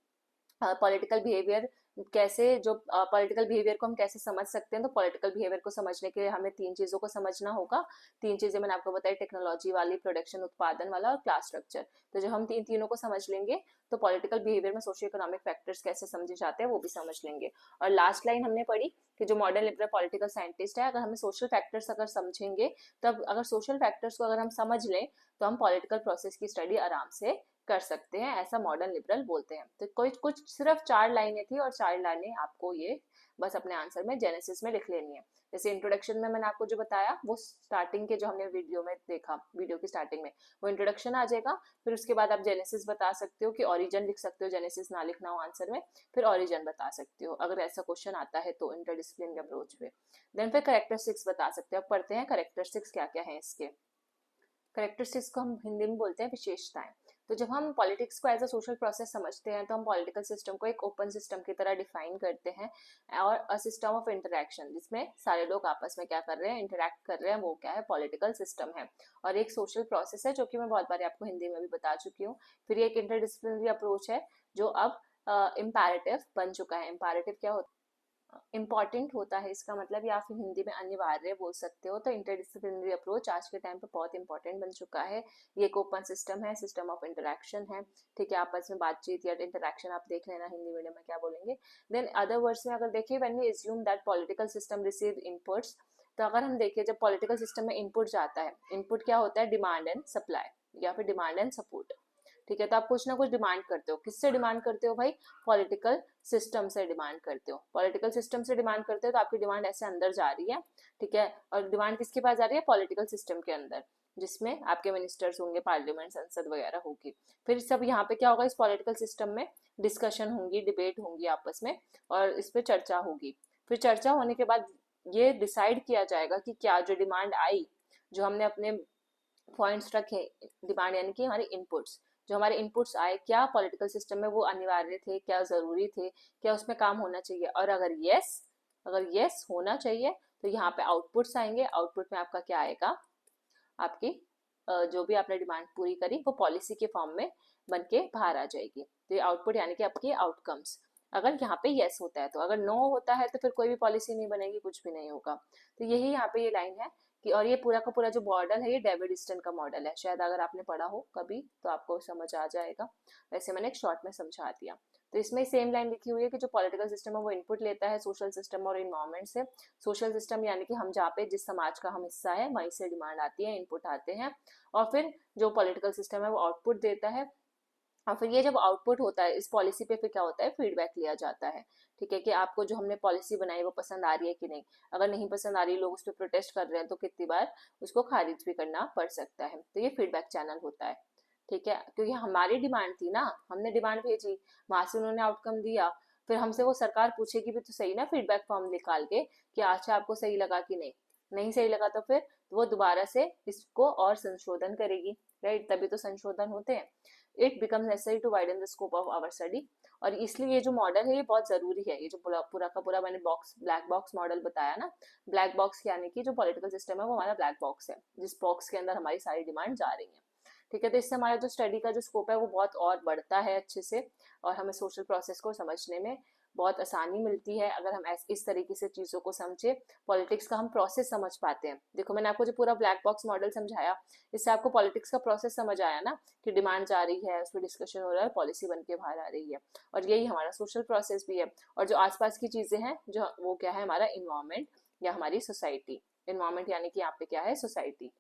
पॉलिटिकल बिहेवियर कैसे, जो पॉलिटिकल बिहेवियर को हम कैसे समझ सकते हैं, तो पॉलिटिकल बिहेवियर को समझने के लिए हमें 3 चीजों को समझना होगा। 3 चीजें मैंने आपको बताई, टेक्नोलॉजी वाली, प्रोडक्शन उत्पादन वाला, और क्लास स्ट्रक्चर। तो जब हम तीनों को समझ लेंगे तो पॉलिटिकल बिहेवियर में सोशियो इकोनॉमिक फैक्टर्स कैसे समझे जाते हैं वो भी समझ लेंगे। और लास्ट लाइन हमने पढ़ी कि जो मॉडर्न लिबरल पॉलिटिकल साइंटिस्ट है, अगर हमें सोशल फैक्टर्स अगर समझेंगे, तब अगर सोशल फैक्टर्स को अगर हम समझ लें तो हम पॉलिटिकल प्रोसेस की स्टडी आराम से कर सकते हैं, ऐसा मॉडर्न लिबरल बोलते हैं। तो कोई कुछ सिर्फ 4 लाइनें थी, और 4 लाइनें आपको ये बस अपने आंसर में जेनेसिस में लिख लेनी है। जैसे इंट्रोडक्शन में मैंने आपको जो बताया वो स्टार्टिंग के जो हमने वीडियो में देखा, वीडियो की स्टार्टिंग में वो इंट्रोडक्शन आ जाएगा। फिर उसके बाद आप जेनेसिस बता सकते हो कि ओरिजिन लिख सकते हो, जेनेसिस ना लिखना हो आंसर में, फिर ओरिजिन बता सकते हो अगर ऐसा क्वेश्चन आता है तो इंटरडिसिप्लिनरी अप्रोच पे। देन फिर कैरेक्टरिस्टिक्स बता सकते हो। अब पढ़ते हैं कैरेक्टरिस्टिक्स क्या क्या है इसके। कैरेक्टरिस्टिक्स को हम हिंदी में बोलते हैं विशेषताएं। तो जब हम पॉलिटिक्स को एज अ सोशल प्रोसेस समझते हैं तो हम पॉलिटिकल सिस्टम को एक ओपन सिस्टम की तरह डिफाइन करते हैं, और अ सिस्टम ऑफ इंटरेक्शन जिसमें सारे लोग आपस में क्या कर रहे हैं, इंटरेक्ट कर रहे हैं, वो क्या है, पॉलिटिकल सिस्टम है। और एक सोशल प्रोसेस है जो कि मैं बहुत बार आपको हिंदी में भी बता चुकी हूँ। फिर ये एक इंटरडिसिप्लिनरी अप्रोच है जो अब इम्पैरेटिव बन चुका है। इम्पैरेटिव क्या होता है, इम्पॉर्टेंट होता है इसका मतलब, या फिर हिंदी में अनिवार्य बोल सकते हो। तो इंटरडिसिप्लिनरी अप्रोच आज के टाइम पे बहुत इंपॉर्टेंट बन चुका है। ये एक ओपन सिस्टम है, सिस्टम ऑफ इंटरेक्शन है, ठीक है, आपस में बातचीत या इंटरेक्शन आप देख लेना हिंदी मीडियम में क्या बोलेंगे। देन अदर वर्ड्स में अगर देखिए, when we assume that political system receive inputs, तो अगर हम देखिए जब पॉलिटिकल सिस्टम में इनपुट जाता है, इनपुट क्या होता है, डिमांड एंड सप्लाई या फिर डिमांड एंड सपोर्ट, ठीक है। तो आप कुछ ना कुछ डिमांड करते हो, किससे डिमांड करते हो भाई, पॉलिटिकल सिस्टम से डिमांड करते हो। पॉलिटिकल सिस्टम से डिमांड करते हो तो आपकी डिमांड ऐसे अंदर जा रही है, ठीक है। और डिमांड किसके पास जा रही है, पॉलिटिकल सिस्टम के अंदर, जिसमें आपके मिनिस्टर्स होंगे, पार्लियामेंट, संसद वगैरह होगी। फिर सब यहाँ पे क्या होगा, इस पॉलिटिकल सिस्टम में डिस्कशन होंगी, डिबेट होंगी आपस में, और इस पर चर्चा होगी। फिर चर्चा होने के बाद ये डिसाइड किया जाएगा कि क्या जो डिमांड आई, जो हमने अपने पॉइंट्स रखे, डिमांड यानी कि हमारे इनपुट्स, जो हमारे इनपुट्स आए, क्या पॉलिटिकल सिस्टम में वो अनिवार्य थे, क्या जरूरी थे, क्या उसमें काम होना चाहिए। और अगर यस होना चाहिए तो यहाँ पे आउटपुट्स आएंगे। आउटपुट में आपका क्या आएगा, आपकी जो भी आपने डिमांड पूरी करी वो पॉलिसी के फॉर्म में बन के बाहर आ जाएगी। तो ये आउटपुट यानी कि आपकी आउटकम्स, अगर यहाँ पे यस होता है। तो अगर नो होता है तो फिर कोई भी पॉलिसी नहीं बनेगी, कुछ भी नहीं होगा। तो यही यहाँ पे ये लाइन है कि, और ये पूरा का पूरा जो मॉडल है ये डेविड ईस्टन का मॉडल है, शायद अगर आपने पढ़ा हो कभी तो आपको समझ आ जाएगा। वैसे मैंने एक शॉर्ट में समझा दिया। तो इसमें सेम लाइन लिखी हुई है कि जो पॉलिटिकल सिस्टम है वो इनपुट लेता है सोशल सिस्टम और इन्वायरमेंट से। सोशल सिस्टम यानी कि हम जहाँ पे जिस समाज का हम हिस्सा है वहीं से डिमांड आती है, इनपुट आते हैं। और फिर जो पॉलिटिकल सिस्टम है वो आउटपुट देता है। और फिर ये जब आउटपुट होता है इस पॉलिसी पे, फिर क्या होता है, फीडबैक लिया जाता है, ठीक है, कि आपको जो हमने पॉलिसी बनाई वो पसंद आ रही है कि नहीं। अगर नहीं पसंद आ रही, लोग उस पर प्रोटेस्ट कर रहे हैं, तो कितनी बार उसको खारिज भी करना पड़ सकता है। तो ये फीडबैक चैनल होता है, ठीक है, क्योंकि हमारी डिमांड थी ना, हमने डिमांड भेजी, वहां से उन्होंने आउटकम दिया। फिर हमसे वो सरकार पूछेगी भी तो सही ना, फीडबैक फॉर्म निकाल के कि अच्छा आपको सही लगा कि नहीं। नहीं सही लगा तो फिर वो दोबारा से इसको और संशोधन करेगी, राइट, तभी तो संशोधन होते हैं। It becomes necessary to widen the scope of our study. और इसलिए ये जो मॉडल है ये बहुत जरूरी है। ये जो पूरा का पूरा मैंने ब्लैक बॉक्स मॉडल बताया ना, ब्लैक बॉक्स यानी कि जो पॉलिटिकल सिस्टम है वो हमारा ब्लैक बॉक्स है, जिस बॉक्स के अंदर हमारी सारी डिमांड जा रही है, ठीक है। तो इससे हमारा जो स्टडी का जो स्कोप है वो बहुत और बढ़ता है अच्छे से, और हमें सोशल प्रोसेस को समझने में बहुत आसानी मिलती है अगर हम इस तरीके से चीज़ों को समझे। पॉलिटिक्स का हम प्रोसेस समझ पाते हैं। देखो मैंने आपको जो पूरा ब्लैक बॉक्स मॉडल समझाया, इससे आपको पॉलिटिक्स का प्रोसेस समझ आया ना, कि डिमांड जा रही है, उस पर डिस्कशन हो रहा है, पॉलिसी बन के बाहर आ रही है। और यही हमारा सोशल प्रोसेस भी है। और जो आसपास की चीज़ें हैं जो, वो क्या है, हमारा इन्वायरमेंट या हमारी सोसाइटी। इन्वायरमेंट यानी कि यहाँ पे क्या है, सोसाइटी।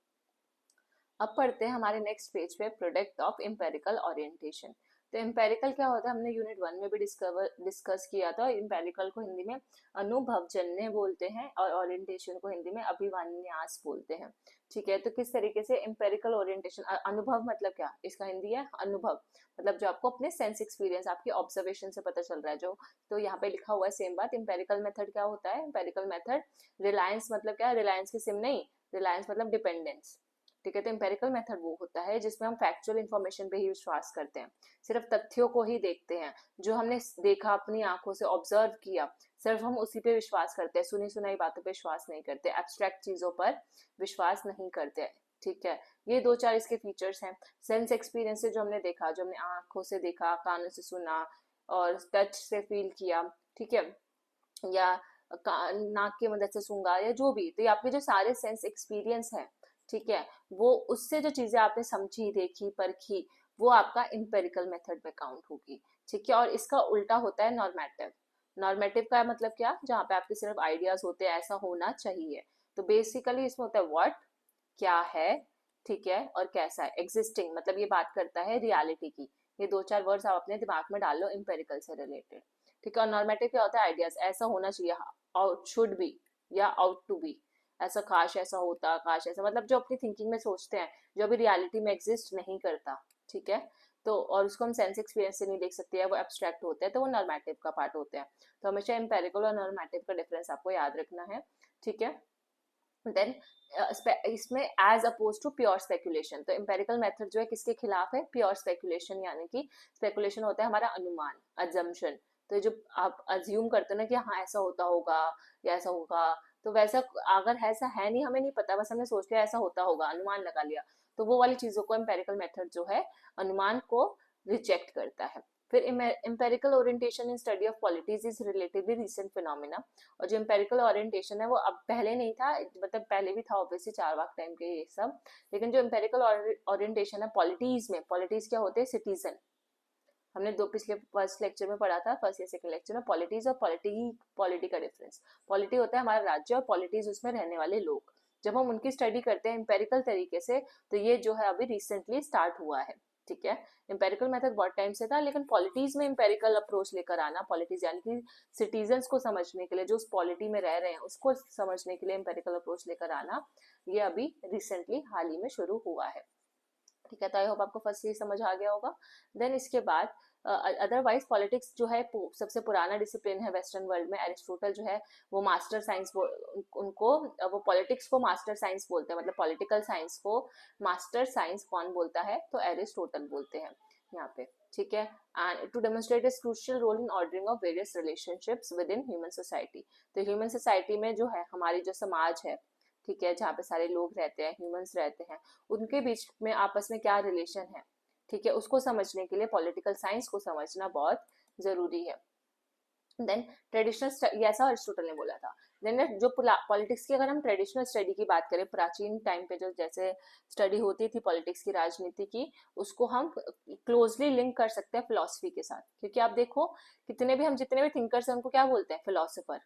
अब पढ़ते हैं हमारे नेक्स्ट पेज पे, प्रोडक्ट ऑफ एम्पेरिकल ओरिएंटेशन। तो एम्पेरिकल क्या होता है, हमने यूनिट 1 में भी डिस्कस किया था। एम्पेरिकल को हिंदी में अनुभवजन्य बोलते हैं, और ओरिएंटेशन को हिंदी में अभिवान्यास बोलते हैं, ठीक है। तो किस तरीके से एम्पेरिकल ओरिएंटेशन, अनुभव मतलब क्या, इसका हिंदी है अनुभव, मतलब जो आपको अपने सेंस एक्सपीरियंस, आपकी ऑब्जर्वेशन से पता चल रहा है जो। तो यहाँ पे लिखा हुआ है सेम बात। एम्पेरिकल मेथड क्या होता है, एम्पेरिकल मेथड, रिलायंस मतलब क्या, रिलायंस की सिम नहीं, रिलायंस मतलब डिपेंडेंस, ठीक है। तो एम्पेरिकल मेथड वो होता है जिसमें हम फैक्चुअल इन्फॉर्मेशन पे ही विश्वास करते हैं, सिर्फ तथ्यों को ही देखते हैं, जो हमने देखा, अपनी आंखों से ऑब्जर्व किया, सिर्फ हम उसी पे विश्वास करते हैं, सुनी सुनाई बातों पे विश्वास नहीं करते, एब्स्ट्रैक्ट चीजों पर विश्वास नहीं करते, ठीक है। ये दो चार इसके फीचर्स हैं। सेंस एक्सपीरियंस से जो हमने देखा, जो हमने आंखों से देखा, कानों से सुना और टच से फील किया, ठीक है, या नाक की मदद से सूंघा, या जो भी, तो ये आपके जो सारे सेंस एक्सपीरियंस है, ठीक है, वो उससे जो चीजें आपने समझी, देखी, परखी, वो आपका इंपेरिकल मेथड में काउंट होगी, ठीक है। और इसका उल्टा होता है नॉर्मेटिव। नॉर्मेटिव का मतलब क्या, जहाँ पे आपके सिर्फ आइडियाज होते हैं, ऐसा होना चाहिए। तो बेसिकली इसमें होता है व्हाट, क्या है, ठीक है, और कैसा है, एग्जिस्टिंग मतलब ये बात करता है रियलिटी की। ये दो चार वर्ड्स आप अपने दिमाग में डाल लो इंपेरिकल से रिलेटेड, ठीक है। और नॉर्मेटिव क्या होता है, आइडियाज, ऐसा होना चाहिए, आउट शुड बी या आउट टू बी, ऐसा काश ऐसा होता, काश ऐसा, मतलब जो अपनी थिंकिंग में सोचते हैं, जो अभी रियलिटी में एग्जिस्ट नहीं करता, ठीक है। तो और उसको हम सेंस एक्सपीरियंस से नहीं देख सकते हैं, वो एब्स्ट्रैक्ट होते हैं, तो वो नॉर्मेटिव का पार्ट होते हैं। तो हमेशा एम्पेरिकल और नॉर्मेटिव का डिफरेंस आपको याद रखना है, ठीक है। देन इसमें as oppose to pure speculation, तो एम्पेरिकल मेथड जो है किसके खिलाफ है, प्योर स्पेकुलेशन, यानी कि स्पेकुलेशन होता है हमारा अनुमान, अजम्पशन। तो जो आप अज्यूम करते हो ना कि हाँ ऐसा होता होगा या ऐसा होगा, तो वैसा अगर ऐसा है नहीं, हमें नहीं पता, बस हमने सोच लिया ऐसा होता होगा, अनुमान लगा लिया, तो वो वाली चीजों को एम्पेरिकल मेथड जो है अनुमान को रिजेक्ट करता है। फिर empirical orientation in study of पॉलिटीज is relatively recent phenomena. और जो एम्पेरिकल ओरिएंटेशन है वो अब पहले नहीं था, मतलब पहले भी था ऑब्वियसली, चारवाक टाइम के ये सब, लेकिन जो एम्पेरिकल ओरिएंटेशन है पॉलिटीज में, पॉलिटीज क्या होते हैं, सिटीजन, हमने दो पिछले फर्स्ट लेक्चर में पढ़ा था, फर्स्ट या सेकंड लेक्चर में, पॉलिटीज और पॉलिटी का डिफरेंस। पॉलिटी होता है हमारा राज्य और पॉलिटीज उसमें रहने वाले लोग। जब हम उनकी स्टडी करते हैं एम्पेरिकल तरीके से, तो ये जो है अभी रिसेंटली स्टार्ट हुआ है, ठीक है। एम्पेरिकल मेथड बहुत टाइम से था, लेकिन पॉलिटीज में एम्पेरिकल अप्रोच लेकर आना, पॉलिटीज यानी कि सिटीजन्स को समझने के लिए, जो उस पॉलिटी में रह रहे हैं उसको समझने के लिए एम्पेरिकल अप्रोच लेकर आना, ये अभी रिसेंटली हाल ही में शुरू हुआ है, ठीक है। तो आई होप आपको फर्स्ट ये समझ आ गया होगा। देन इसके बाद अदरवाइज पॉलिटिक्स जो है सबसे पुराना डिसिप्लिन है वेस्टर्न वर्ल्ड में। एरिस्टोटल जो है वो मास्टर साइंस, उनको वो पॉलिटिक्स को मास्टर साइंस बोलते हैं, मतलब पॉलिटिकल साइंस को मास्टर साइंस कौन बोलता है, तो एरिस्टोटल बोलते हैं यहाँ पे, ठीक है। And to demonstrate is crucial role in ordering of various relationships within human society. तो ह्यूमन सोसाइटी में जो है हमारी जो समाज है, ठीक है, जहाँ पे सारे लोग रहते हैं, ह्यूमंस रहते हैं, उनके बीच में आपस में क्या रिलेशन है, ठीक है, उसको समझने के लिए पॉलिटिकल साइंस को समझना बहुत जरूरी है। देन ट्रेडिशनल, ऐसा अरिस्टोटल ने बोला था। देन जो पॉलिटिक्स की अगर हम ट्रेडिशनल स्टडी की बात करें, प्राचीन टाइम पे जो जैसे स्टडी होती थी पॉलिटिक्स की, राजनीति की, उसको हम क्लोजली लिंक कर सकते हैं फिलोसफी के साथ, क्योंकि आप देखो कितने भी हम जितने भी थिंकर्स हैं उनको क्या बोलते हैं, फिलोसोफर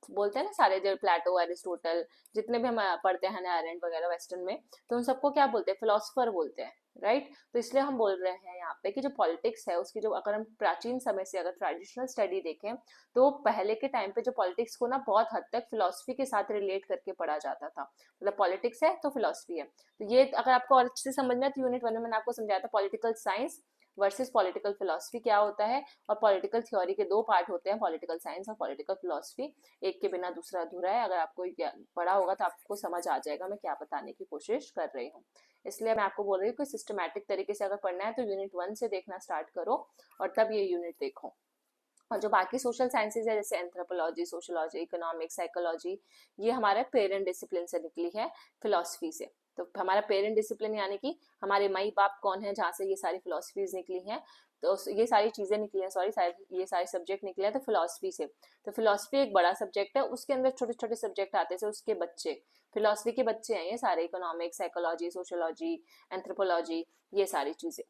बोलते हैं ना सारे, जो प्लेटो, एरिस्टोटल, जितने भी हम पढ़ते हैं, हना अरेंट वगैरह वेस्टर्न में, तो उन सबको क्या बोलते हैं, फिलोसफर बोलते हैं, राइट। तो इसलिए हम बोल रहे हैं यहाँ पे कि जो पॉलिटिक्स है उसकी जो, अगर हम प्राचीन समय से अगर ट्रेडिशनल स्टडी देखें, तो पहले के टाइम पे जो पॉलिटिक्स को ना बहुत हद तक फिलोसफी के साथ रिलेट करके पढ़ा जाता था, मतलब पॉलिटिक्स है तो फिलोसफी है। तो ये अगर आपको और अच्छे से समझना है तो यूनिट 1 में मैंने आपको समझाया था political science versus political philosophy क्या होता है, और पॉलिटिकल थ्योरी के दो पार्ट होते हैं, पॉलिटिकल साइंस और पॉलिटिकल फिलोसफी, एक के बिना दूसरा अधूरा है। अगर आपको पढ़ा होगा तो आपको समझ आ जाएगा मैं क्या बताने की कोशिश कर रही हूँ। इसलिए मैं आपको बोल रही हूँ कि सिस्टमैटिक तरीके से अगर पढ़ना है तो यूनिट 1 से देखना स्टार्ट करो और तब ये यूनिट देखो। और जो बाकी सोशल साइंसेज है जैसे एंथ्रोपोलॉजी, सोशियोलॉजी, इकोनॉमिक्स, साइकोलॉजी, ये हमारे पेरेंट डिसिप्लिन से निकली है, फिलोसफी से। तो हमारा पेरेंट डिसिप्लिन यानी कि हमारे माई बाप कौन है, जहाँ से ये सारी फिलोसफीज निकली हैं, तो ये सारी चीजें निकली हैं, सॉरी, ये सारे सब्जेक्ट निकले हैं तो फिलोसफी से। तो फिलोसफी एक बड़ा सब्जेक्ट है, उसके अंदर छोटे छोटे सब्जेक्ट आते हैं, उसके बच्चे फिलोसफी के बच्चे हैं ये सारे, इकोनॉमिक्स, साइकोलॉजी, सोशियोलॉजी, एंथ्रोपोलॉजी, ये सारी चीजें।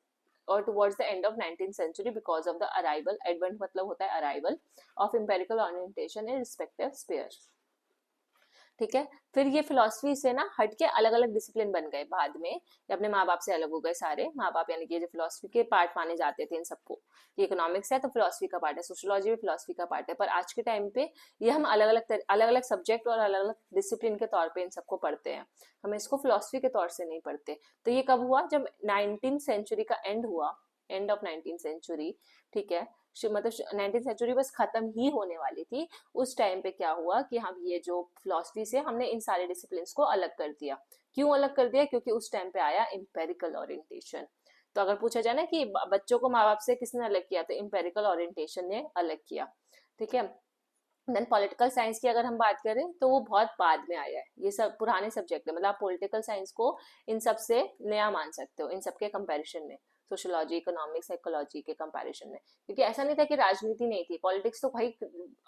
और towards the end of 19th century because of the arrival, advent मतलब होता है arrival of empirical orientation in respective sphere, ठीक है। फिर ये फिलोसफी से ना हट के अलग अलग डिसिप्लिन बन गए बाद में, ये अपने माँ बाप से अलग हो गए सारे, माँ बाप यानी कि जो फिलोसफी के पार्ट माने जाते थे इन सबको, ये इकोनॉमिक्स है तो फिलोसफी का पार्ट है, सोशियोलॉजी भी फिलोसफी का पार्ट है, पर आज के टाइम पे ये हम अलग अलग सब्जेक्ट और अलग अलग डिसिप्लिन के तौर पे इन सबको पढ़ते हैं, हम इसको फिलोसफी के तौर से नहीं पढ़ते। तो ये कब हुआ, जब 19th सेंचुरी का एंड हुआ, एंड ऑफ 19th सेंचुरी, ठीक है, मतलब 19th सेंचुरी बस खत्म ही होने वाली थी, उस टाइम पे क्या हुआ कि हम ये जो फिलोसफी से हमने इन सारे डिसिप्लिन को अलग कर दिया। क्यों अलग कर दिया, क्योंकि उस टाइम पे आया इंपेरिकल ओरिएंटेशन। तो अगर पूछा जाए ना कि बच्चों को माँ बाप से किसने अलग किया, तो इंपेरिकल ओरिएंटेशन ने अलग किया, ठीक है। देन पॉलिटिकल साइंस की अगर हम बात करें तो वो बहुत बाद में आया है, ये सब पुराने सब्जेक्ट है, मतलब आप पॉलिटिकल साइंस को इन सब से नया मान सकते हो, इन सब के कंपैरिजन में, सोशियोलॉजी, इकोनॉमिक्स, साइकोलॉजी के कंपैरिजन में, क्योंकि ऐसा नहीं था कि राजनीति नहीं थी, पॉलिटिक्स तो भाई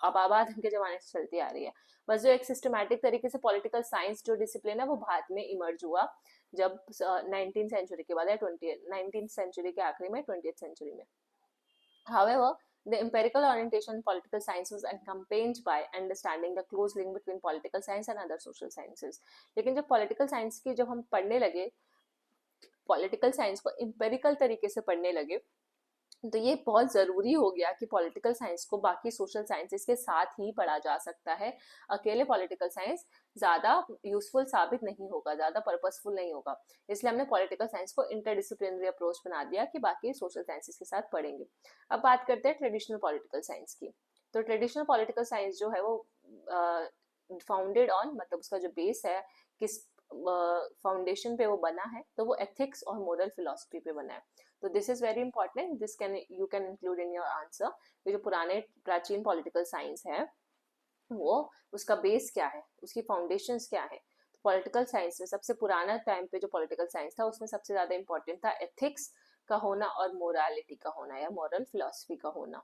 आबाद के जमाने से चलती आ रही है, बस जो एक सिस्टमैटिक तरीके से पॉलिटिकल साइंस जो डिसिप्लिन है वो बाद में इमर्ज हुआ, जब 19th सेंचुरी के बाद या 19th सेंचुरी के आखिरी में, 20th सेंचुरी में। However, the empirical orientation in political science was accompanied by understanding the close link between political science and other social sciences. लेकिन जब political science की जब हम पढ़ने लगे, political science को empirical तरीके से पढ़ने लगे, तो ये बहुत ज़रूरी हो गया कि पॉलिटिकल साइंस को बाकी सोशल साइंसेस के साथ ही पढ़ा जा सकता है, अकेले पॉलिटिकल साइंस ज़्यादा यूजफुल साबित नहीं होगा, ज़्यादा पर्पसफुल नहीं होगा, इसलिए हमने पॉलिटिकल साइंस को इंटरडिसिप्लिनरी अप्रोच बना दिया कि बाकी सोशल साइंसेस के साथ पढ़ेंगे। अब बात करते हैं ट्रेडिशनल पॉलिटिकल साइंस की। तो ट्रेडिशनल पॉलिटिकल साइंस जो है वो फाउंडेड ऑन, मतलब उसका जो बेस है किस फाउंडेशन पे वो बना है, तो वो एथिक्स और मोरल फिलोसफी पे बना है। तो this is very important, this can you can include in your answer. ये जो पुराने प्राचीन पॉलिटिकल साइंस है वो उसका बेस क्या है, उसकी फाउंडेशंस क्या है। तो पॉलिटिकल साइंस में सबसे पुराना टाइम पे जो पॉलिटिकल साइंस था उसमें सबसे ज्यादा इंपॉर्टेंट था एथिक्स का होना और मोरालिटी का होना या मॉरल फिलोसफी का होना,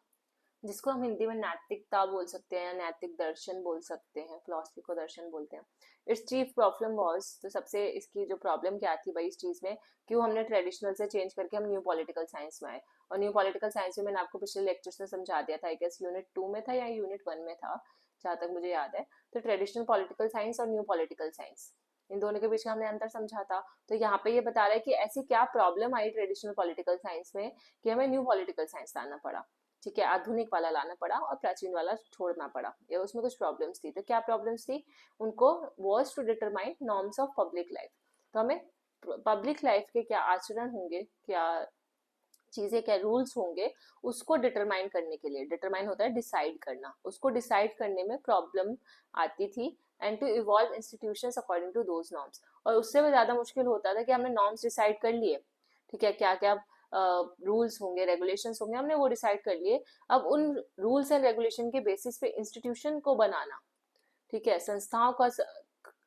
जिसको हम हिंदी में नैतिकता बोल सकते हैं या नैतिक दर्शन बोल सकते हैं, फिलोसफी को दर्शन बोलते हैं। इट्स चीफ प्रॉब्लम वॉज, तो सबसे इसकी जो प्रॉब्लम क्या थी भाई इस चीज में, क्यों हमने ट्रेडिशनल से चेंज करके हम न्यू पॉलिटिकल साइंस में आए। और न्यू पॉलिटिकल साइंस में मैंने आपको पिछले लेक्चर में समझा दिया था, आई गेस यूनिट 2 में था या यूनिट 1 में था जहाँ तक मुझे याद है। तो ट्रेडिशनल पॉलिटिकल साइंस और न्यू पॉलिटिकल साइंस, इन दोनों के बीच का हमने अंतर समझा था। तो यहाँ पे ये बता रहा है कि ऐसी क्या प्रॉब्लम आई ट्रेडिशनल पॉलिटिकल साइंस में कि हमें न्यू पॉलिटिकल साइंस लाना पड़ा, ठीक है, आधुनिक वाला लाना पड़ा और प्राचीन वाला छोड़ना पड़ा, या उसमें कुछ प्रॉब्लम्स थी। तो क्या प्रॉब्लम्स थी उनको, was to determine norms of public life. तो हमें पब्लिक लाइफ के क्या आचरण होंगे, क्या चीजें, क्या रूल्स होंगे, उसको डिटरमाइन करने के लिए, डिटरमाइन होता है डिसाइड करना, उसको डिसाइड करने में प्रॉब्लम आती थी। And to evolve institutions according to those norms, और उससे भी ज्यादा मुश्किल होता था कि हमने नॉर्म्स डिसाइड कर लिए, ठीक है, क्या क्या रूल्स होंगे, रेगुलेशंस होंगे, हमने वो डिसाइड कर लिए। अब उन रूल्स एंड रेगुलेशन के बेसिस पे इंस्टीट्यूशन को बनाना, ठीक है, संस्थाओं का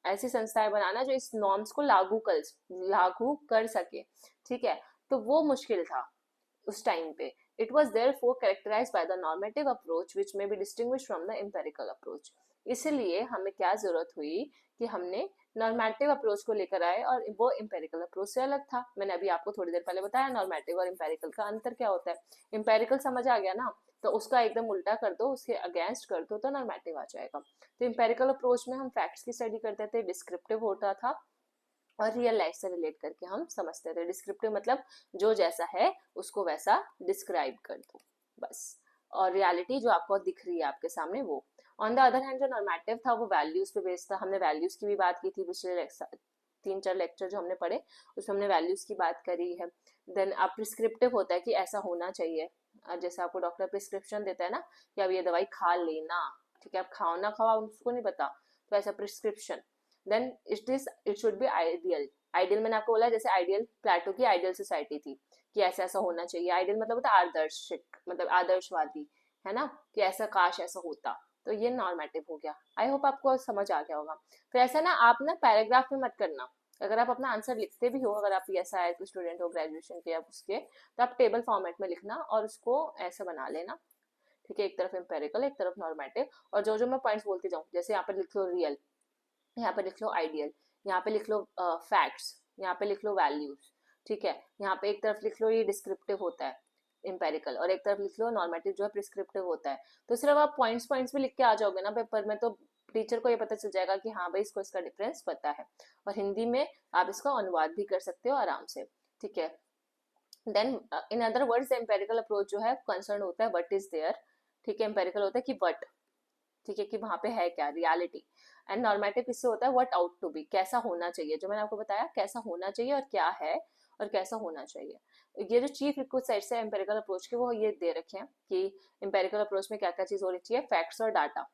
ऐसी संस्थाएं बनाना जो इस नॉर्म्स को लागू कर सके, ठीक है। तो वो मुश्किल था उस टाइम पे। It was therefore characterized by the normative approach which may be distinguished from the empirical approach। इसलिए हमें क्या जरूरत हुई कि हमने नॉर्मेटिव अप्रोच को लेकर आए और वो एम्पेरिकल अप्रोच से अलग था। मैंने अभी आपको थोड़ी देर पहले बताया नॉर्मेटिव और एम्पेरिकल का अंतर क्या होता है। एम्पेरिकल समझ आ गया ना, तो उसका एकदम उल्टा कर दो, उसके अगेंस्ट कर दो तो नॉर्मेटिव आ जाएगा। तो एम्पेरिकल अप्रोच में हम फैक्ट्स की स्टडी करते थे, डिस्क्रिप्टिव होता था और रियल लाइफ से रिलेट करके हम समझते थे। डिस्क्रिप्टिव मतलब जो जैसा है उसको वैसा डिस्क्राइब कर दो बस, और रियलिटी जो आपको दिख रही है आपके सामने वो। ऑन द अदर हैंड जो नॉर्मेटिव था वो वैल्यूज पे बेस्ड था। हमने वैल्यूज की भी बात की थी पिछले 3-4 लेक्चर जो हमने पढ़े उसमें हमने वैल्यूज की बात करी है। देन अब प्रिस्क्रिप्टिव होता है कि ऐसा होना चाहिए, जैसे आपको डॉक्टर प्रिस्क्रिप्शन देता है ना कि अब ये दवाई खा लेना, ठीक है, आप खाओ ना खाओ उसको नहीं पता, तो ऐसा prescription. Then it should be ideal. Ideal मैंने आपको बोला जैसे आइडियल प्लेटो की आइडियल सोसाइटी थी कि ऐसा ऐसा होना चाहिए। आइडियल मतलब होता है आदर्शिक, मतलब आदर्शवादी, है ना, कि ऐसा काश ऐसा होता। तो ये नॉर्मेटिव हो गया। आई होप आपको समझ आ गया होगा। फिर ऐसा ना आप ना पैराग्राफ में मत करना, अगर आप अपना आंसर लिखते भी हो, अगर आप ऐसा है स्टूडेंट हो ग्रेजुएशन के या उसके, तो आप टेबल फॉर्मेट में लिखना और उसको ऐसा बना लेना, ठीक है, एक तरफ एम्पेरिकल एक तरफ नॉर्मेटिव। और जो जो मैं पॉइंट्स बोलती जाऊँ, जैसे यहाँ पर लिख लो रियल, यहाँ पे लिख लो आइडियल, यहाँ पे लिख लो फैक्ट्स, यहाँ पे लिख लो वैल्यूज, ठीक है, यहाँ पे एक तरफ लिख लो ये डिस्क्रिप्टिव होता है इंपेरिकल, और एक तरफ लिख लो नॉर्मेटिव जो है प्रिस्क्रिप्टिव होता है। तो सिर्फ आप पॉइंट्स पॉइंट्स भी लिख के आ जाओगे ना पेपर में, तो टीचर को ये पता चल जाएगा कि हाँ भाई इसको इसका डिफरेंस पता है। और हिंदी में आप इसका अनुवाद भी कर सकते हो आराम से, ठीक है। Then in other words empirical approach जो है कंसर्न होता है व्हाट इज देयर, ठीक है, एम्पेरिकल होता है कि व्हाट, ठीक है, कि वहां पे है क्या, रियलिटी। एंड नॉर्मेटिव किससे होता है, व्हाट आउट टू बी, कैसा होना चाहिए, जो मैंने आपको बताया कैसा होना चाहिए और क्या है और कैसा होना चाहिए। ये जो चीफ रिक्वेस्ट है एम्पेरिकल अप्रोच के वो ये दे रखे हैं कि एम्पेरिकल अप्रोच में क्या क्या चीज होनी चाहिए, फैक्ट्स और डाटा,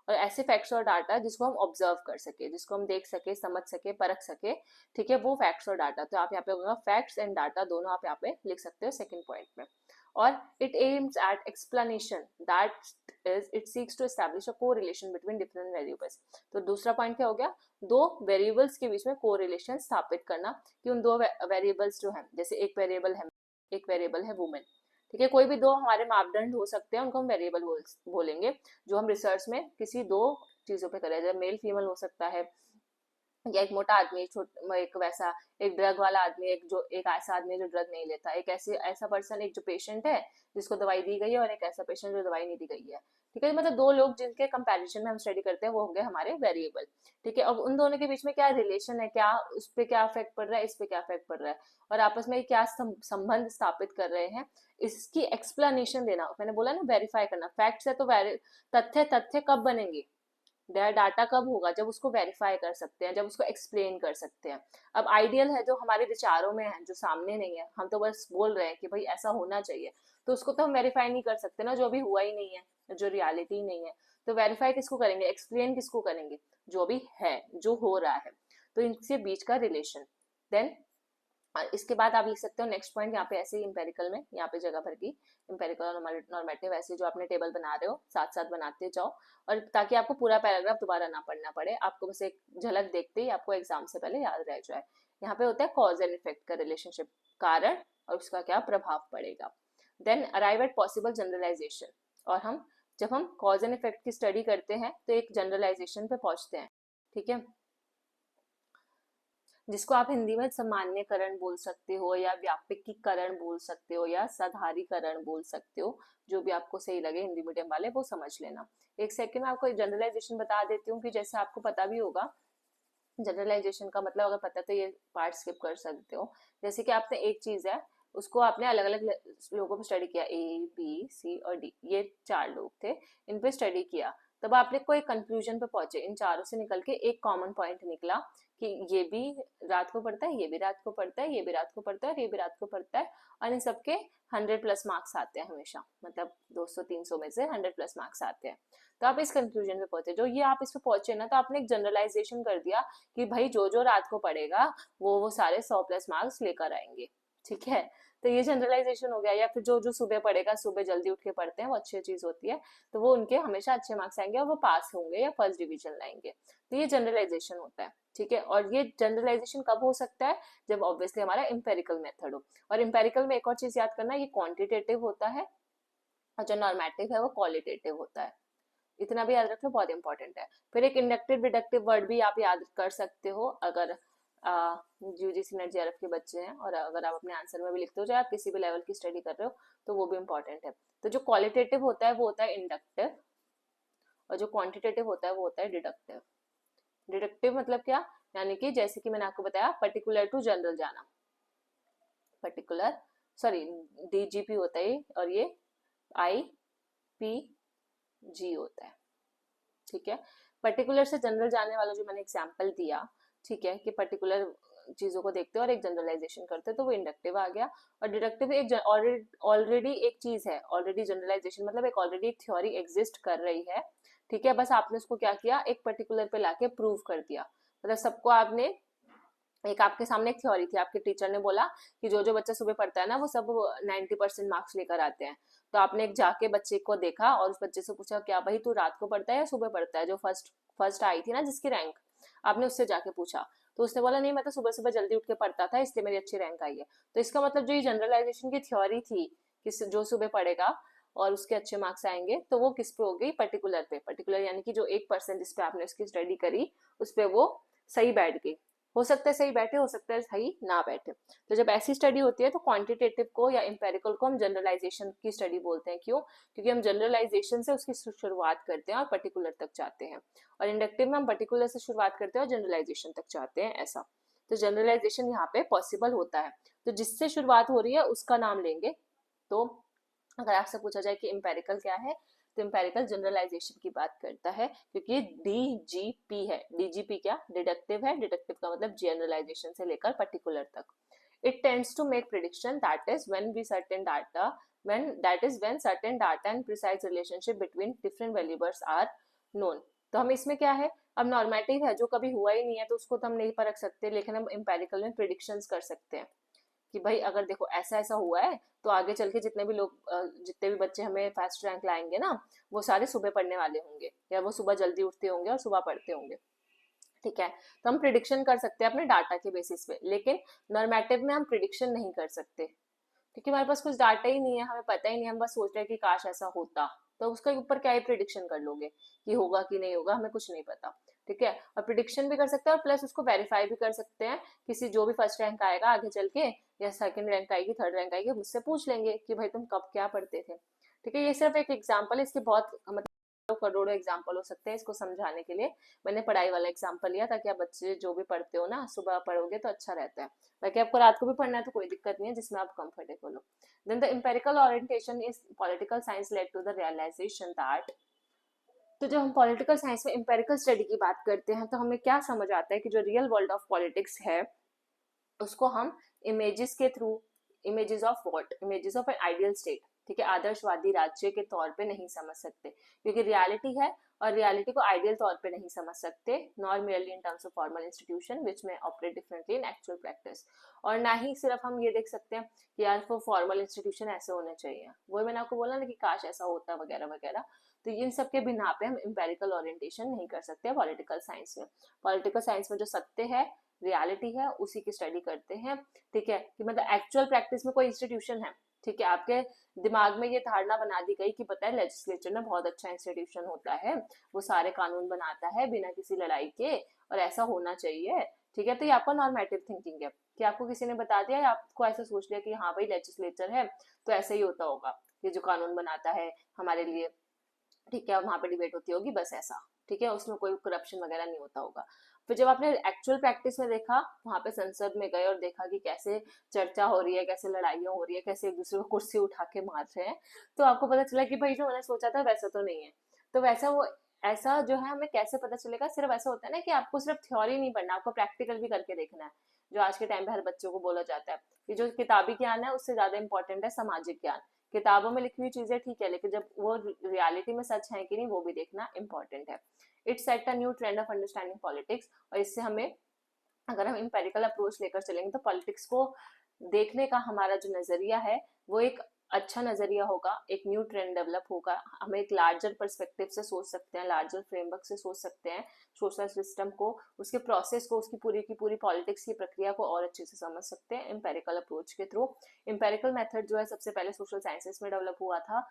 और ऐसे फैक्ट्स और डाटा जिसको हम ऑब्जर्व कर सके, जिसको हम देख सके, समझ सके, परख सके, ठीक है, वो फैक्ट्स और डाटा। तो आप यहाँ पे होगा फैक्ट्स एंड डाटा दोनों आप यहाँ पे लिख सकते हो सेकंड पॉइंट में। और it aims at explanation that is it seeks to establish a correlation between different variables. तो दूसरा पॉइंट क्या हो गया, दो वेरिएबल्स के बीच में कोरिलेशन स्थापित करना, कि उन दो वेरिएबल्स जो है, जैसे एक वेरिएबल है वुमेन, ठीक है, कोई भी दो हमारे मापदंड हो सकते हैं, उनको हम वेरिएबल बोलेंगे, जो हम रिसर्च में किसी दो चीजों पे करें, जैसे मेल फीमेल हो सकता है, या एक मोटा आदमी, एक वैसा एक ड्रग वाला आदमी, एक ऐसा आदमी जो ड्रग नहीं लेता, एक ऐसा पर्सन, एक जो पेशेंट है जिसको दवाई दी गई है और एक ऐसा पेशेंट जो दवाई नहीं दी गई है, ठीक है, मतलब दो लोग जिनके कंपैरिजन में हम स्टडी करते हैं वो होंगे हमारे वेरिएबल, ठीक है। अब उन दोनों के बीच में क्या रिलेशन है, क्या उस पर क्या इफेक्ट पड़ रहा है, इस पे क्या इफेक्ट पड़ रहा है, और आपस में क्या संबंध स्थापित कर रहे हैं, इसकी एक्सप्लेनेशन देना। मैंने बोला ना वेरीफाई करना, फैक्ट्स है तो तथ्य तथ्य कब बनेंगे, डाटा कब होगा, जब उसको वेरीफाई कर सकते हैं, जब उसको एक्सप्लेन कर सकते हैं। अब आइडियल है जो हमारे विचारों में है, जो सामने नहीं है, हम तो बस बोल रहे हैं कि भाई ऐसा होना चाहिए, तो उसको तो हम वेरीफाई नहीं कर सकते ना, जो अभी हुआ ही नहीं है, जो रियलिटी नहीं है। तो वेरीफाई किसको करेंगे, एक्सप्लेन किसको करेंगे, जो भी है, जो हो रहा है, तो इनके बीच का रिलेशन। देन इसके बाद आप लिख सकते हो नेक्स्ट पॉइंट यहाँ पे ऐसे ही इंपेरिकल में, यहाँ पे जगह भर की इंपेरिकल और नॉर्मेटिव ऐसे जो आपने टेबल बना रहे हो साथ साथ बनाते जाओ, और ताकि आपको पूरा पैराग्राफ दोबारा ना पढ़ना पड़े, आपको बस एक झलक देखते ही आपको एग्जाम से पहले याद रह जाए। यहाँ पे होता है कॉज एंड इफेक्ट का रिलेशनशिप, कारण और उसका क्या प्रभाव पड़ेगा। Then arrive at possible generalisation, और हम जब हम कॉज एंड इफेक्ट की स्टडी करते हैं तो एक जनरलाइजेशन पे पहुंचते हैं, ठीक है, जिसको आप हिंदी में सामान्यकरण बोल सकते हो या व्यापकीकरण बोल सकते हो या साधारीकरण बोल सकते हो, जो भी आपको सही लगे, हिंदी मीडियम वाले वो समझ लेना। एक सेकंड में आपको एक जनरलाइजेशन बता देती हूँ कि जैसे आपको पता भी होगा जनरलाइजेशन का मतलब, अगर पता तो ये पार्ट स्किप कर सकते हो। जैसे कि आपने एक चीज है उसको आपने अलग अलग लोगों पे स्टडी किया, ए बी सी और डी, ये 4 लोग थे, इन पे स्टडी किया, तब आपने कोई कंक्लूजन पे पहुंचे, इन चारों से निकल के एक कॉमन पॉइंट निकला कि ये भी रात को पढ़ता है, ये भी रात को पढ़ता है, ये भी रात को पढ़ता है और ये भी रात को पढ़ता है, और इन सबके 100+ मार्क्स आते हैं हमेशा, मतलब 200-300 में से 100+ मार्क्स आते हैं। तो आप इस कंक्लूजन पे पहुंचे, जो ये आप इस पे पहुंचे ना, तो आपने एक जनरलाइजेशन कर दिया कि भाई जो जो रात को पढ़ेगा वो सारे 100+ मार्क्स लेकर आएंगे, ठीक है। तो ये जनरलाइजेशन हो गया। या फिर जो जो सुबह पढ़ेगा, सुबह जल्दी उठ के पढ़ते हैं, वो अच्छी चीज होती है, तो वो उनके हमेशा अच्छे मार्क्स आएंगे और वो पास होंगे या फर्स्ट डिवीजन लाएंगे। तो ये जनरलाइजेशन होता है, ठीक है। और ये जनरलाइजेशन कब हो सकता है, जब ऑब्वियसली हमारा इंपेरिकल मेथड हो। और इंपेरिकल में एक और चीज याद करना, ये क्वांटिटेटिव होता है और जो नॉर्मेटिव है वो क्वालिटेटिव होता है, इतना भी याद रख लो, बहुत इंपॉर्टेंट है। फिर एक इंडक्टिव डिडक्टिव वर्ड भी आप याद कर सकते हो अगर यूजीसी नेट जेआरएफ के बच्चे हैं, और अगर आप अपने आंसर में भी लिखते हो, चाहे आप किसी भी लेवल की स्टडी कर रहे हो, तो वो भी इंपॉर्टेंट है। तो जो क्वालिटेटिव होता है वो होता है इंडक्टिव, और जो क्वांटिटेटिव होता है वो होता है डिडक्टिव। डिडक्टिव मतलब क्या, यानी कि जैसे कि मैंने आपको बताया पर्टिकुलर टू जनरल जाना, पर्टिकुलर सॉरी डीजीपी होता है, और ये आई पी जी होता है, ठीक है। पर्टिकुलर से जनरल जाने वाला जो मैंने एग्जांपल दिया, ठीक है, कि पर्टिकुलर चीजों को देखते हो और एक जनरलाइजेशन करते हो, तो वो इंडक्टिव आ गया। और डिडक्टिव एक ऑलरेडी एक चीज है, ऑलरेडी जनरलाइजेशन मतलब एक ऑलरेडी एक थ्योरी एग्जिस्ट कर रही है, ठीक है, बस आपने उसको क्या किया, एक पर्टिकुलर पे लाके प्रूव कर दिया। मतलब सबको आपने, एक आपके सामने एक थ्योरी थी, आपके टीचर ने बोला कि जो जो बच्चा सुबह पढ़ता है ना वो सब 90% मार्क्स लेकर आते हैं, तो आपने एक जाके बच्चे को देखा और उस बच्चे से पूछा, क्या भाई तू रात को पढ़ता है या सुबह पढ़ता है, जो फर्स्ट फर्स्ट आई थी ना जिसकी रैंक, आपने उससे जाके पूछा, तो उसने बोला नहीं मैं तो सुबह सुबह जल्दी उठ के पढ़ता था इसलिए मेरी अच्छी रैंक आई है। तो इसका मतलब जो ये जनरलाइजेशन की थ्योरी थी कि जो सुबह पढ़ेगा और उसके अच्छे मार्क्स आएंगे, तो वो किस पे हो गई, पर्टिकुलर पे। पर्टिकुलर यानी कि जो 1% जिस पे आपने उसकी स्टडी करी उस पे वो सही बैठ गई। हो सकता है सही बैठे, हो सकता है सही ना बैठे। तो जब ऐसी स्टडी होती है तो क्वांटिटेटिव को या इंपेरिकल को हम जनरलाइजेशन की स्टडी बोलते हैं। क्यों? क्योंकि हम जनरलाइजेशन से उसकी शुरुआत करते हैं और पर्टिकुलर तक जाते हैं, और इंडक्टिव में हम पर्टिकुलर से शुरुआत करते हैं और जनरलाइजेशन तक जाते हैं, ऐसा। तो जनरलाइजेशन यहाँ पे पॉसिबल होता है, तो जिससे शुरुआत हो रही है उसका नाम लेंगे। तो अगर आपसे पूछा जाए कि इंपेरिकल क्या है, तो इंपेरिकल जनरलाइजेशन की बात करता है, क्योंकि डीजीपी है। डीजीपी क्या, डिडक्टिव है, डिडक्टिव का मतलब जनरलाइजेशन से लेकर पर्टिकुलर तक। It tends to make prediction, that is when we certain data when certain data and precise relationship between different variables are known। तो हम इसमें क्या है, अब नॉर्मेटिव है जो कभी हुआ ही नहीं है तो उसको तो हम नहीं परख सकते, लेकिन हम इंपेरिकल में प्रिडिक्शंस कर सकते हैं कि भाई अगर देखो ऐसा ऐसा हुआ है तो आगे चल के जितने भी लोग जितने भी बच्चे हमें फर्स्ट रैंक लाएंगे ना, वो सारे सुबह पढ़ने वाले होंगे या वो सुबह जल्दी उठते होंगे और सुबह पढ़ते होंगे, ठीक है। तो हम प्रिडिक्शन कर सकते हैं अपने डाटा के बेसिस पे, लेकिन नॉर्मेटिव में हम प्रिडिक्शन नहीं कर सकते क्योंकि हमारे पास कुछ डाटा ही नहीं है, हमें पता ही नहीं, हम बस सोच रहे हैं कि काश ऐसा होता, तो उसके ऊपर क्या ही प्रिडिक्शन कर लोगे कि होगा कि नहीं होगा, हमें कुछ नहीं पता, ठीक है। और प्रिडिक्शन भी कर सकते हैं और प्लस उसको वेरीफाई भी कर सकते हैं, किसी जो भी फर्स्ट रैंक आएगा आगे चल के या सेकंड रैंक आएगी, थर्ड रैंक आएगी, मुझसे पूछ लेंगे कि भाई तुम कब क्या पढ़ते थे, ठीक है। ये सिर्फ एक एग्जाम्पल है, इसके बहुत मतलब करोड़ों एग्जाम्पल हो सकते हैं इसको समझाने के लिए। मैंने पढ़ाई वाला एग्जाम्पल लिया ताकि आप बच्चे जो भी पढ़ते हो ना सुबह पढ़ोगे तो अच्छा रहता है, बाकी आपको रात को भी पढ़ना है तो कोई दिक्कत नहीं है, जिसमें आप कंफर्टेबल हो। Then the empirical orientation is political science led to the realization that, तो जब हम पॉलिटिकल साइंस में इंपेरिकल स्टडी की बात करते हैं तो हमें क्या समझ आता है कि जो रियल वर्ल्ड ऑफ पॉलिटिक्स है उसको हम इमेजेस के through, images of what, images of an ideal state, ठीक है, आदर्शवादी राज्य के तौर पे नहीं समझ सकते, क्योंकि रियलिटी है और रियलिटी को आइडियल तौर पे नहीं समझ सकते, nor merely in terms of formal institution which में operate differently in actual practice. और ना ही सिर्फ हम ये देख सकते हैं कि यार वो फॉर्मल इंस्टीट्यूशन ऐसे होने चाहिए, वो मैंने आपको बोला ना कि काश ऐसा होता वगैरह वगैरह। तो इन सब के बिना पे हम एम्पेरिकल ओरिएंटेशन नहीं कर सकते पॉलिटिकल साइंस में। पॉलिटिकल साइंस में जो सत्य है, रियलिटी है, उसी की स्टडी करते हैं। ठीक है, कि मतलब एक्चुअल प्रैक्टिस में कोई इंस्टीट्यूशन है, ठीक है, आपके दिमाग में ये धारणा बना दी गई कि पता है लेजिस्लेचर ना बहुत अच्छा इंस्टीट्यूशन होता है, वो सारे कानून बनाता है बिना किसी लड़ाई के, और ऐसा होना चाहिए। ठीक है, तो ये आपका नॉर्मेटिव थिंकिंग है कि आपको किसी ने बता दिया या आपको ऐसा सोच लिया कि हाँ भाई लेजिस्लेचर है तो ऐसा ही होता होगा, ये जो कानून बनाता है हमारे लिए, ठीक है, वहां पे डिबेट होती होगी बस ऐसा, ठीक है, उसमें कोई करप्शन वगैरह नहीं होता होगा। फिर जब आपने एक्चुअल प्रैक्टिस में देखा, वहां पे संसद में गए और देखा कि कैसे चर्चा हो रही है, कैसे लड़ाइयाँ हो रही है, कैसे एक दूसरे को कुर्सी उठा के मार रहे हैं, तो आपको पता चला कि भाई जो मैंने सोचा था वैसा तो नहीं है। तो वैसा वो ऐसा जो है हमें कैसे पता चलेगा, सिर्फ ऐसा होता है ना कि आपको सिर्फ थ्योरी नहीं पढ़ना, आपको प्रैक्टिकल भी करके देखना है, जो आज के टाइम पे हर बच्चों को बोला जाता है कि जो किताबी ज्ञान है उससे ज्यादा इंपॉर्टेंट है सामाजिक ज्ञान। किताबों में लिखी हुई चीजें ठीक है, लेकिन जब वो रियलिटी में सच है कि नहीं वो भी देखना इंपॉर्टेंट है। It's set a new trend of understanding politics, और इससे हमें, अगर हम इंपेरिकल अप्रोच लेकर चलेंगे तो पॉलिटिक्स को देखने का हमारा जो नजरिया है वो एक अच्छा नजरिया होगा, एक न्यू ट्रेंड डेवलप होगा, हम एक लार्जर पर्सपेक्टिव से सोच सकते हैं, लार्जर फ्रेमवर्क से सोच सकते हैं सोशल सिस्टम को, उसके प्रोसेस को, उसकी पूरी की पूरी पॉलिटिक्स की प्रक्रिया को और अच्छे से समझ सकते हैं इंपेरिकल अप्रोच के थ्रू। इंपेरिकल मेथड जो है सबसे पहले सोशल साइंसेस में डेवलप हुआ था,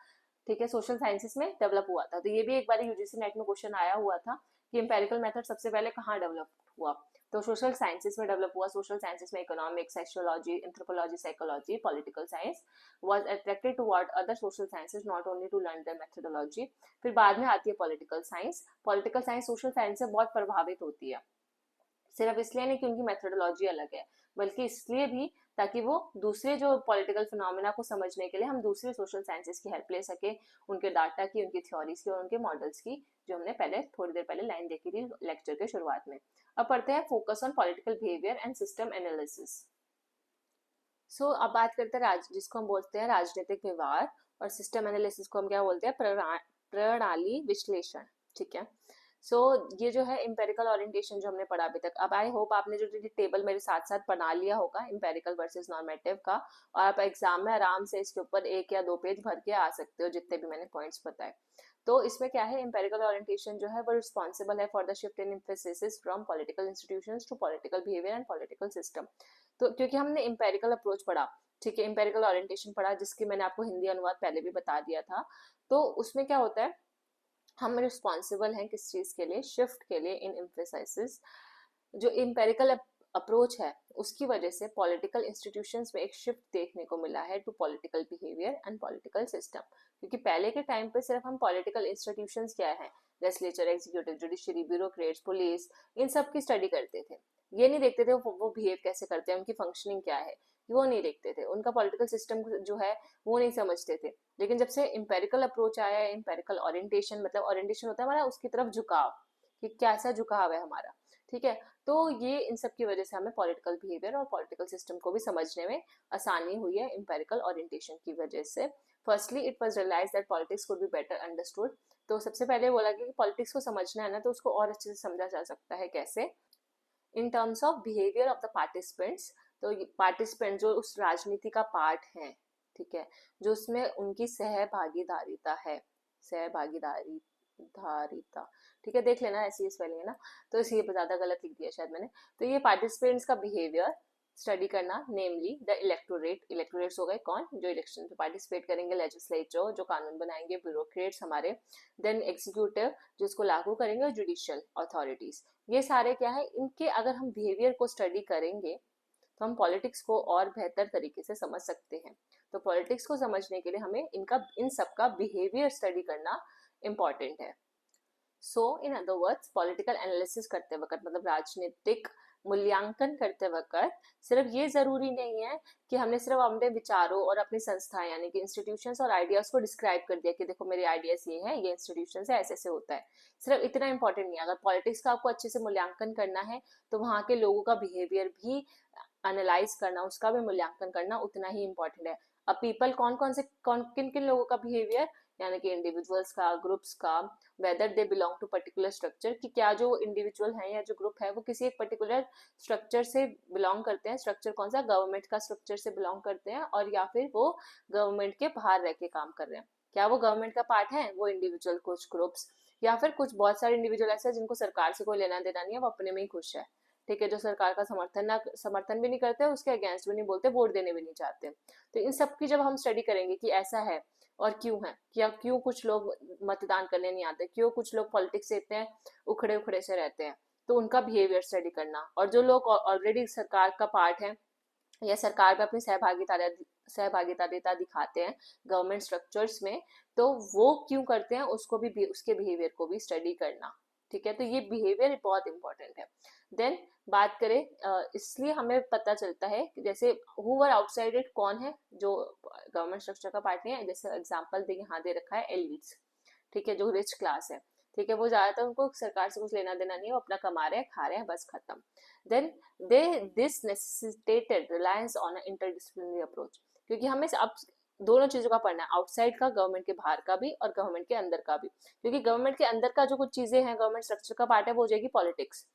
ठीक है, सोशल साइंसेस में डेवलप हुआ था। तो ये भी एक बार यूजीसी नेट में क्वेश्चन आया हुआ था कि इंपेरिकल मेथड सबसे पहले कहाँ डेवलप हुआ, तो सोशल साइंसेस में डेवलप हुआ। सोशल साइंसेस में economics, sociology, anthropology, psychology, political science was attracted toward other social sciences not only to learn their methodology. फिर बाद में आती है political science. Political science social science से बहुत प्रभावित होती है, सिर्फ इसलिए नहीं कि उनकी मेथोडोलॉजी अलग है, बल्कि इसलिए भी ताकि वो दूसरे जो पॉलिटिकल फिनोमेना को समझने के लिए हम दूसरे सोशल साइंसेस की हेल्प ले सके, उनके डाटा की, उनकी थ्योरीज की और उनके मॉडल्स की, जो हमने पहले थोड़ी देर पहले लाइन देखी थी लेक्चर के शुरुआत में। अब पढ़ते हैं focus on political behaviour and system analysis. So अब बात करते हैं जिसको हम बोलते हैं राजनीतिक व्यवहार, और सिस्टम एनालिसिस को हम क्या बोलते हैं, प्रणाली विश्लेषण। ठीक है, सो ये जो है इंपेरिकल ओरिएंटेशन जो हमने पढ़ा अभी तक। अब आई होप आपने जो टेबल मेरे साथ साथ बना लिया होगा इंपेरिकल वर्सेस नॉर्मेटिव का, और आप एग्जाम में आराम से इसके ऊपर 1 या 2 पेज भर के आ सकते हो जितने भी मैंने पॉइंट्स बताए। तो इसमें क्या है, इंपेरिकल ओरिएंटेशन जो है वो रिस्पॉन्सिबल है for the shift in emphasis from political institutions to political behaviour and political system. तो क्योंकि हमने इंपेरिकल अप्रोच पढ़ा, ठीक है, इंपेरिकल ओरिएंटेशन पढ़ा, जिसकी मैंने आपको हिंदी अनुवाद पहले भी बता दिया था, तो उसमें क्या होता है, हम रिस्पॉन्सिबल हैं किस चीज के लिए, शिफ्ट के लिए इन एम्फेसाइसिस। जो इंपेरिकल अप्रोच है उसकी वजह से पॉलिटिकल इंस्टीट्यूशंस में एक शिफ्ट देखने को मिला है to political behaviour and political system. क्योंकि पहले के टाइम पे सिर्फ हम पॉलिटिकल इंस्टीट्यूशंस क्या है, legislature, executive, judiciary, bureaucrats, police, इन सब की स्टडी करते थे, ये नहीं देखते थे वो बिहेव कैसे करते हैं, उनकी फंक्शनिंग क्या है, वो नहीं देखते थे, उनका पॉलिटिकल सिस्टम जो है वो नहीं समझते थे। लेकिन जब से इंपेरिकल अप्रोच आया है, इंपेरिकल ओरिएंटेशन, मतलब ओरिएंटेशन होता है हमारा उसकी तरफ झुकाव, कि कैसा झुकाव है हमारा, ठीक है, तो ये इन सब की वजह से हमें पॉलिटिकल बिहेवियर और पॉलिटिकल सिस्टम को भी समझने में आसानी हुई है इंपेरिकल ओरिएंटेशन की वजह से। Firstly it was realised that politics could be better understood. तो सबसे पहले बोला कि पॉलिटिक्स को समझना है ना, तो उसको और अच्छे से समझा जा सकता है कैसे, इन terms of behaviour of the participants. तो पार्टिसिपेंट जो उस राजनीति का पार्ट है, ठीक है, जो उसमें उनकी सहभागीदारिता है, सहभागीदारी धारिता, ठीक है, देख लेना ऐसी स्पेलिंग है ना, तो इसे ज्यादा गलत लिख दिया शायद मैंने। तो ये पार्टिसिपेंट्स का बिहेवियर स्टडी करना, नेमली द इलेक्टोरेट, इलेक्टोरेट्स हो गए कौन, जो इलेक्शन में पार्टिसिपेट करेंगे, लेजिस्लेचर जो कानून बनाएंगे, ब्यूरोक्रेट्स हमारे, देन एग्जीक्यूटिव जो इसको लागू करेंगे, और जुडिशियल अथॉरिटीज, ये सारे क्या है, इनके अगर हम बिहेवियर को स्टडी करेंगे तो हम पॉलिटिक्स को और बेहतर तरीके से समझ सकते हैं। तो पॉलिटिक्स को समझने के लिए हमें इन सब का बिहेवियर स्टडी करना इम्पॉर्टेंट है। So in other words, political analysis करते वक्त, मतलब राजनीतिक मूल्यांकन करते वक्त, सिर्फ ये जरूरी नहीं है कि हमने सिर्फ अपने विचारों और अपनी संस्थाएं यानी कि इंस्टीट्यूशंस और आइडियाज को डिस्क्राइब कर दिया कि देखो मेरे आइडियाज ये हैं, ये इंस्टीट्यूशन है, ऐसे ऐसे होता है, सिर्फ इतना इंपॉर्टेंट नहीं है। अगर पॉलिटिक्स का आपको अच्छे से मूल्यांकन करना है तो वहाँ के लोगों का बिहेवियर भी एनालाइज करना, उसका भी मूल्यांकन करना उतना ही इम्पोर्टेंट है। अब पीपल कौन किन किन लोगों का बिहेवियर, यानी कि इंडिविजुअल्स का, ग्रुप्स का, whether they belong to particular structure, कि क्या जो इंडिविजुअल है या जो ग्रुप है वो किसी एक पर्टिकुलर स्ट्रक्चर से बिलोंग करते हैं, स्ट्रक्चर कौन सा, गवर्नमेंट का स्ट्रक्चर से बिलोंग करते हैं, और या फिर वो गवर्नमेंट के बाहर रह के काम कर रहे हैं, क्या वो गवर्नमेंट का पार्ट है वो इंडिविजुअल कुछ ग्रुप्स, या फिर कुछ बहुत सारे इंडिविजुअल ऐसे हैं जिनको सरकार से कोई लेना देना नहीं है, वो अपने में ही खुश है, ठीक है, जो सरकार का समर्थन भी नहीं करते, उसके अगेंस्ट भी नहीं बोलते, वोट देने भी नहीं चाहते। तो इन सब की जब हम स्टडी करेंगे कि ऐसा है और क्यों है, क्या क्यों कुछ लोग मतदान करने नहीं आते, क्यों कुछ लोग पॉलिटिक्स से इतने उखड़े उखड़े से रहते हैं, तो उनका बिहेवियर स्टडी करना, और जो लोग ऑलरेडी सरकार का पार्ट है या सरकार में अपनी सहभागिता दिखाते हैं गवर्नमेंट स्ट्रक्चर्स में, तो वो क्यों करते हैं उसको भी, उसके बिहेवियर को भी स्टडी करना, ठीक है, तो ये बिहेवियर बहुत इंपॉर्टेंट है। देन बात करें, इसलिए हमें पता चलता है कि जैसे हु आर आउटसाइड इट, कौन है जो गवर्नमेंट स्ट्रक्चर का पार्ट नहीं है, जैसे एग्जांपल दे यहाँ दे रखा है एलिट्स, ठीक है, जो रिच क्लास है, ठीक है, वो ज्यादातर उनको सरकार से कुछ लेना देना नहीं है, वो अपना कमा रहे हैं, खा रहे हैं, बस खत्म। Then they this necessitated reliance on interdisciplinary approach, क्योंकि हमें अब दोनों चीजों का पढ़ना है, आउटसाइड का, गवर्नमेंट के बाहर का भी, और गवर्नमेंट के अंदर का भी, क्योंकि गवर्नमेंट के अंदर का जो कुछ चीजें हैं गवर्नमेंट स्ट्रक्चर का पार्ट है वो हो जाएगी पॉलिटिक्स,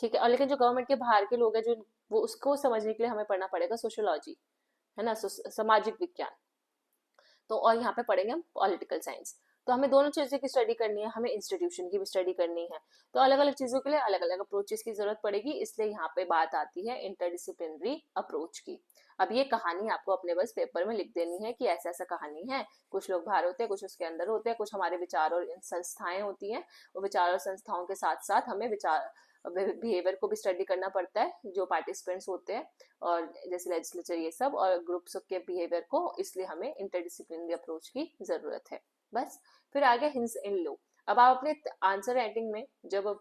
ठीक है, और लेकिन जो गवर्नमेंट के बाहर के लोग हैं जो, वो उसको समझने के लिए हमें पढ़ना पड़ेगा सोशियोलॉजी, है ना, सामाजिक विज्ञान, तो और यहाँ पे पढ़ेंगे हम पॉलिटिकल साइंस। तो हमें दोनों चीज़ों की स्टडी करनी है, हमें इंस्टीट्यूशन की भी स्टडी करनी है, तो अलग अलग चीज़ों के लिए अलग अलग अप्रोचेस की जरूरत पड़ेगी, इसलिए यहाँ पे बात आती है इंटरडिसिप्लिनरी अप्रोच की। अब ये कहानी आपको अपने बस पेपर में लिख देनी है कि ऐसा ऐसा कहानी है, कुछ लोग बाहर होते हैं, कुछ उसके अंदर होते हैं, कुछ हमारे विचार और संस्थाएं होती हैं, वो विचार और संस्थाओं के साथ साथ हमें विचार बिहेवियर को भी स्टडी करना पड़ता है जो पार्टिसिपेंट्स होते हैं, और जैसे लेजिस्लेचर ये सब, और ग्रुप्स के बिहेवियर को, इसलिए हमें इंटरडिसिप्लिनरी अप्रोच की जरूरत है। बस फिर आगे हिंस इन लो। अब आप अपने आंसर राइटिंग में जब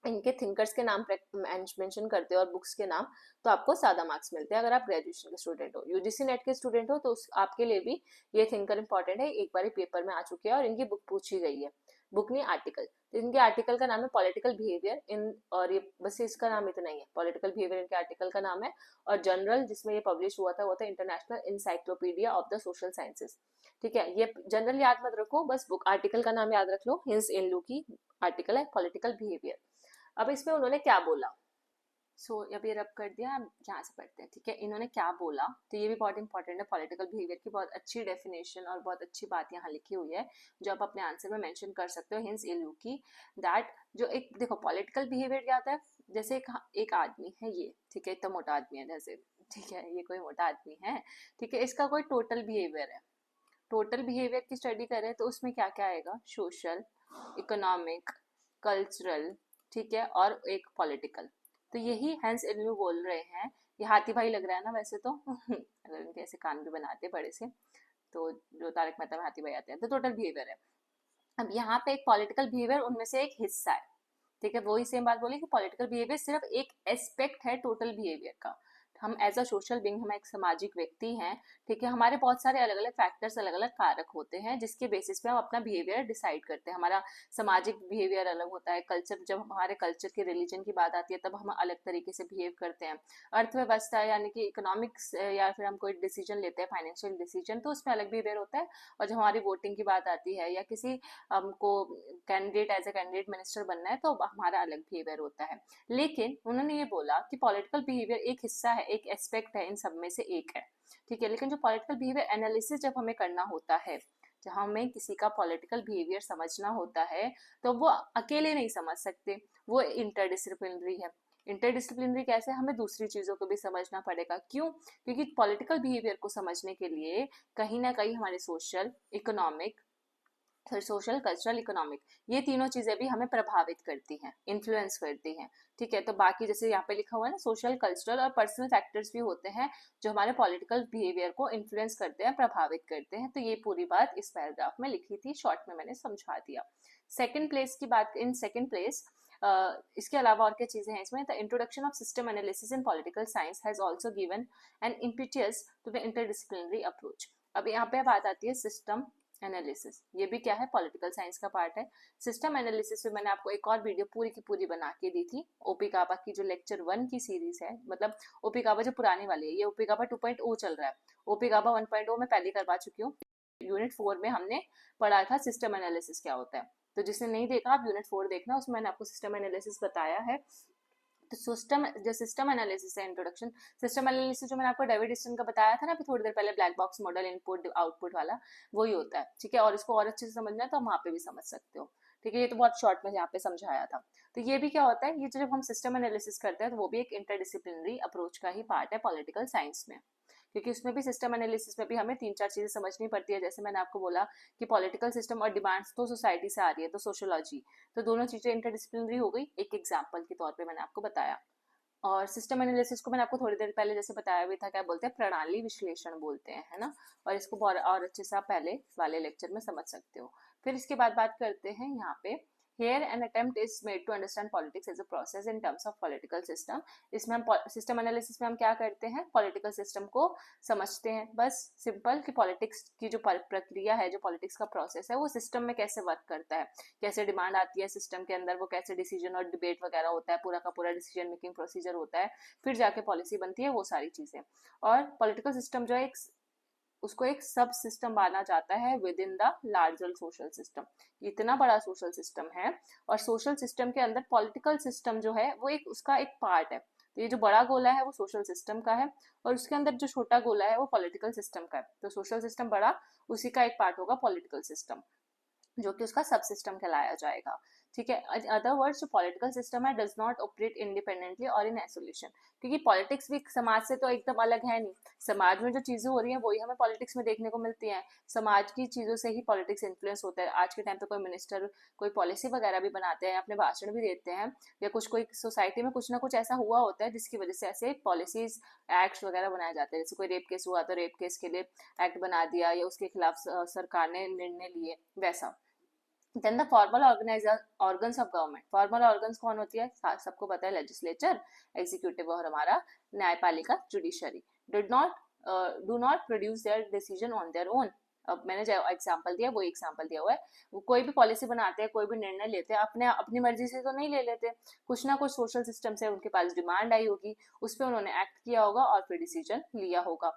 इनके थिंकर्स के नाम मेंशन करते हो और बुक्स के नाम, तो आपको ज्यादा मार्क्स मिलते हैं अगर आप ग्रेजुएशन के स्टूडेंट हो। यूजीसी नेट के स्टूडेंट हो तो आपके लिए भी ये थिंकर इंपॉर्टेंट है, एक बार पेपर में आ चुके हैं और इनकी बुक पूछी गई है, बुक नहीं आर्टिकल, तो इनके आर्टिकल का नाम है पॉलिटिकल बिहेवियर इन, और ये बस इसका नाम इतना ही है, पॉलिटिकल बिहेवियर इनके आर्टिकल का नाम है, और जर्नल जिसमें ये पब्लिश हुआ था वो था international encyclopedia of the social sciences, ठीक है, ये जनरल याद मत रखो, बस बुक आर्टिकल का नाम याद रख लो, हिंस इन लू की आर्टिकल है पॉलिटिकल बिहेवियर। अब इसमें उन्होंने क्या बोला, अब ये रब कर दिया, अब यहाँ से पढ़ते हैं, ठीक है, इन्होंने क्या बोला, तो ये भी बहुत इंपॉर्टेंट है, पॉलिटिकल बिहेवियर की बहुत अच्छी डेफिनेशन और बहुत अच्छी बात यहाँ लिखी हुई है जो आप अपने आंसर में मेंशन कर सकते हो, हिंस इलू की, दैट जो एक देखो पॉलिटिकल बिहेवियर क्या होता है, जैसे एक आदमी है ये, ठीक है, इतना मोटा आदमी है जैसे, ठीक है, ये कोई मोटा आदमी है, ठीक है, इसका कोई टोटल बिहेवियर है, टोटल बिहेवियर की स्टडी करें तो उसमें क्या क्या आएगा, सोशल, इकोनॉमिक, कल्चरल, ठीक है, और एक पॉलिटिकल, तो यही हैंस इल्यू बोल रहे हैं। ये हाथी भाई लग रहा है ना वैसे तो अगर इनके ऐसे कान भी बनाते बड़े से, तो जो तारक मेहता में हाथी भाई आते हैं, तो टोटल बिहेवियर है। अब यहाँ पे एक पॉलिटिकल बिहेवियर उनमें से एक हिस्सा है, ठीक है, वही सेम बात बोली कि पॉलिटिकल बिहेवियर सिर्फ एक एस्पेक्ट है टोटल बिहेवियर का, हम एज अ सोशल बीइंग, हम एक सामाजिक व्यक्ति हैं, ठीक है, हमारे बहुत सारे अलग अलग फैक्टर्स, अलग अलग कारक होते हैं जिसके बेसिस पे हम अपना बिहेवियर डिसाइड करते हैं, हमारा सामाजिक बिहेवियर अलग होता है, कल्चर, जब हमारे कल्चर की रिलीजन की बात आती है तब हम अलग तरीके से बिहेव करते हैं, अर्थव्यवस्था यानी कि इकोनॉमिक्स, या फिर हम कोई डिसीजन लेते हैं फाइनेंशियल डिसीजन, तो उसमें अलग बिहेवियर होता है, और जब हमारी वोटिंग की बात आती है या किसी हमको candidate as a candidate minister बनना है तो हमारा अलग बिहेवियर होता है। लेकिन उन्होंने ये बोला कि पॉलिटिकल बिहेवियर एक हिस्सा है, एक एस्पेक्ट है, इन सब में से एक है, ठीक है, लेकिन जो पॉलिटिकल बिहेवियर एनालिसिस जब हमें करना होता है, जहाँ हमें किसी का पॉलिटिकल बिहेवियर समझना होता है, तो वो अकेले नहीं समझ सकते, वो इंटरडिसिप्लिनरी है। इंटरडिसिप्लिनरी कैसे, हमें दूसरी चीजों को भी समझना पड़ेगा, क्यों, क्योंकि पॉलिटिकल बिहेवियर को समझने के लिए कहीं ना कहीं हमारे सोशल, इकोनॉमिक, फिर सोशल, कल्चरल, इकोनॉमिक, ये तीनों चीजें भी हमें प्रभावित करती हैं, इन्फ्लुएंस करती हैं, ठीक है, तो बाकी जैसे यहाँ पे लिखा हुआ है ना, सोशल, कल्चरल और पर्सनल फैक्टर्स भी होते हैं जो हमारे पॉलिटिकल बिहेवियर को इन्फ्लुएंस करते हैं, प्रभावित करते हैं, तो ये पूरी बात इस पैराग्राफ में लिखी थी, शॉर्ट में मैंने समझा दिया। सेकेंड प्लेस की बात, इन सेकेंड प्लेस इसके अलावा और क्या चीजें हैं इसमें, the introduction of system analysis in political science has also given an impetus to the interdisciplinary approach. अब यहाँ पे बात आती है सिस्टम एनालिसिस, ये भी क्या है, पॉलिटिकल साइंस का पार्ट है। सिस्टम एनालिसिस में मैंने आपको एक और वीडियो पूरी की पूरी बना के दी थी, ओपी काबा की जो लेक्चर 1 की सीरीज है, मतलब ओपी काबा जो पुरानी वाली है, ये ओपी काबा 2.0 चल रहा है, ओपी काबा 1.0 मैं पहले करवा चुकी हूँ। यूनिट 4 में हमने पढ़ा था सिस्टम एनालिसिस क्या होता है, तो जिसने नहीं देखा आप यूनिट 4 देखना, उसमें मैंने आपको सिस्टम एनालिसिस बताया है। तो सिस्टम एनालिसिस है इंट्रोडक्शन। सिस्टम एनालिसिस जो मैंने आपको डेविड ईस्टन का बताया था ना अभी थोड़ी देर पहले, black box model, input output वाला, वही होता है, ठीक है। और इसको और अच्छे से समझना है तो हम वहाँ पे भी समझ सकते हो, ठीक है। ये तो बहुत शॉर्ट में यहाँ पे समझाया था। तो ये भी क्या होता है, ये जब हम सिस्टम एनालिसिस करते हैं तो वो भी एक इंटरडिसिप्लिनरी अप्रोच का ही पार्ट है पॉलिटिकल साइंस में, क्योंकि उसमें भी सिस्टम एनालिसिस में भी हमें 3-4 चीजें समझनी पड़ती है। जैसे मैंने आपको बोला कि पॉलिटिकल सिस्टम और डिमांड्स तो सोसाइटी से आ रही है, तो सोशोलॉजी, तो दोनों चीजें इंटरडिसिप्लिनरी हो गई, एक एग्जाम्पल के तौर पर मैंने आपको बताया। और सिस्टम एनालिसिस को मैंने आपको थोड़ी देर पहले जैसे बताया भी था, क्या बोलते हैं, प्रणाली विश्लेषण बोलते हैं, है ना। और इसको बहुत और अच्छे से आप पहले वाले लेक्चर में समझ सकते हो। फिर इसके बाद बात करते हैं यहाँ पे, here an attempt is made to understand politics as a process in terms of political system। इसमें हम सिस्टम एनालिसिस में हम क्या करते हैं, पॉलिटिकल सिस्टम को समझते हैं, बस सिंपल, कि पॉलिटिक्स की जो प्रक्रिया है, जो पॉलिटिक्स का प्रोसेस है, वो सिस्टम में कैसे वर्क करता है, कैसे डिमांड आती है सिस्टम के अंदर, वो कैसे डिसीजन और डिबेट वगैरह होता है, पूरा का पूरा डिसीजन मेकिंग प्रोसीजर होता है, फिर जाके पॉलिसी बनती है, वो सारी चीजें। और पॉलिटिकल सिस्टम जो है उसको एक सब सिस्टम माना जाता है with in the larger social system. इतना बड़ा सोशल सिस्टम है, और सोशल सिस्टम के अंदर पॉलिटिकल सिस्टम जो है वो एक उसका एक पार्ट है। तो ये जो बड़ा गोला है वो सोशल सिस्टम का है, और उसके अंदर जो छोटा गोला है वो पॉलिटिकल सिस्टम का है। तो सोशल सिस्टम बड़ा, उसी का एक पार्ट होगा पॉलिटिकल सिस्टम, जो कि उसका सब सिस्टम कहलाया जाएगा, ठीक है। अदर वर्ड्स, जो पॉलिटिकल सिस्टम है डज नॉट ऑपरेट इंडिपेंडेंटली और इन आइसोलेशन, क्योंकि पॉलिटिक्स भी समाज से तो एकदम अलग है नहीं। समाज में जो चीजें हो रही हैं वही हमें पॉलिटिक्स में देखने को मिलती हैं, समाज की चीजों से ही पॉलिटिक्स इन्फ्लुएंस होता है। आज के टाइम पे कोई मिनिस्टर कोई पॉलिसी वगैरह भी बनाते हैं, अपने भाषण भी देते हैं, या कुछ कोई सोसाइटी में कुछ ना कुछ ऐसा हुआ होता है जिसकी वजह से ऐसे पॉलिसीज एक्ट वगैरह बनाए जाते हैं। जैसे कोई रेप केस हुआ तो रेप केस के लिए एक्ट बना दिया, या उसके खिलाफ सरकार ने निर्णय लिए, वैसा। Then the formal organs of government, formal organs कौन होती है, सबको पता है, लेजिस्लेचर, एग्जीक्यूटिव और हमारा न्यायपालिका, judiciary, do not produce their decision on their own. अब मैंने जो एग्जांपल दिया वो एग्जांपल दिया हुआ है, वो कोई भी पॉलिसी बनाते हैं, कोई भी निर्णय लेते हैं, अपने अपनी मर्जी से तो नहीं ले लेते, कुछ ना कुछ सोशल सिस्टम से उनके पास डिमांड आई होगी, उस पर उन्होंने एक्ट किया होगा और फिर डिसीजन लिया होगा।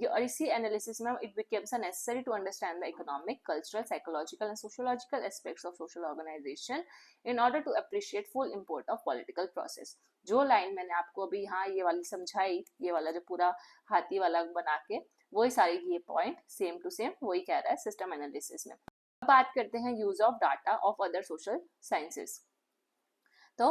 और इसी एनालिसिस में it becomes necessary to understand the economic, cultural, psychological and sociological aspects of social organisation in order to appreciate full import of political process. जो लाइन मैंने आपको अभी यहाँ ये वाली समझाई, ये वाला जो पूरा हाथी वाला बना के, वही सारी ये पॉइंट सेम टू सेम वही कह रहा है सिस्टम एनालिसिस में। अब बात करते हैं use of data of other social sciences. तो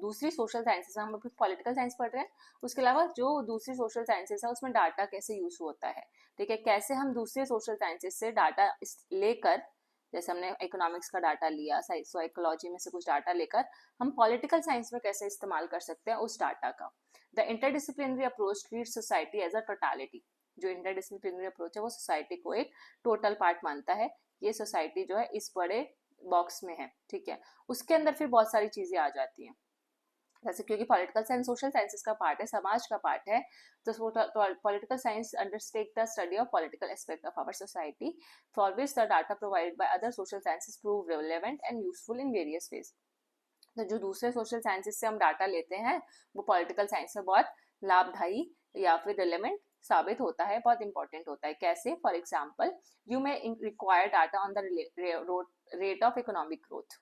दूसरी सोशल साइंसेस, हम अभी पॉलिटिकल साइंस पढ़ रहे हैं, उसके अलावा जो दूसरी सोशल साइंसेस है उसमें डाटा कैसे यूज होता है, ठीक है। कैसे हम दूसरे सोशल साइंसेस से डाटा लेकर, जैसे हमने इकोनॉमिक्स का डाटा लिया, साइकोलॉजी में से कुछ डाटा लेकर हम पॉलिटिकल साइंस में कैसे इस्तेमाल कर सकते हैं उस डाटा का। The interdisciplinary approach treats society as a totality. जो इंटरडिसिप्लिनरी अप्रोच है वो सोसाइटी को एक टोटल पार्ट मानता है, ये सोसाइटी जो है इस बड़े बॉक्स में है, ठीक है। उसके अंदर फिर बहुत सारी चीजें आ जाती हैं, जैसे क्योंकि पॉलिटिकल साइंस सोशल साइंसेस का पार्ट है, समाज का पार्ट है, तो political science undertake the study of political aspect of our society, for which the data provided by other social sciences prove relevant and useful in various ways. तो जो दूसरे social sciences से हम डाटा लेते हैं वो पॉलिटिकल साइंस में बहुत लाभदायी या फिर रिलेवेंट साबित होता है, बहुत इंपॉर्टेंट होता है। कैसे, for example, you may require data on the rate of economic growth.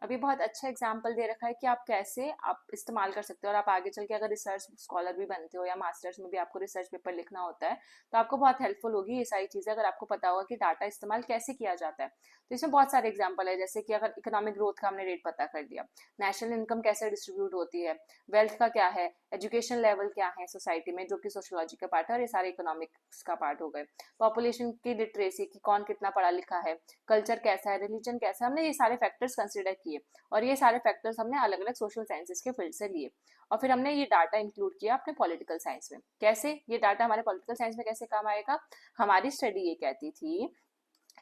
अभी बहुत अच्छा एग्जाम्पल दे रखा है कि आप कैसे आप इस्तेमाल कर सकते हो, और आप आगे चल के अगर रिसर्च स्कॉलर भी बनते हो या मास्टर्स में भी आपको रिसर्च पेपर लिखना होता है तो आपको बहुत हेल्पफुल होगी ये सारी चीजें, अगर आपको पता होगा कि डाटा इस्तेमाल कैसे किया जाता है। तो इसमें बहुत सारे एग्जाम्पल है, जैसे कि अगर इकोनॉमिक ग्रोथ का हमने रेट पता कर दिया, नेशनल इनकम कैसे डिस्ट्रीब्यूट होती है, वेल्थ का क्या है, एजुकेशन लेवल क्या है सोसाइटी में, जो कि सोशियोलॉजी का पार्ट है, और ये सारे इकोनॉमिक्स का पार्ट हो गए। पॉपुलेशन की लिटरेसी की, कौन कितना पढ़ा लिखा है, कल्चर कैसा है, रिलीजन कैसा है, हमने ये सारे फैक्टर्स कंसिडर किए, और ये सारे फैक्टर्स हमने अलग अलग सोशल साइंसेस के फील्ड से लिए, और फिर हमने ये डाटा इंक्लूड किया अपने पॉलिटिकल साइंस में। कैसे ये डाटा हमारे पॉलिटिकल साइंस में कैसे काम आएगा, हमारी स्टडी ये कहती थी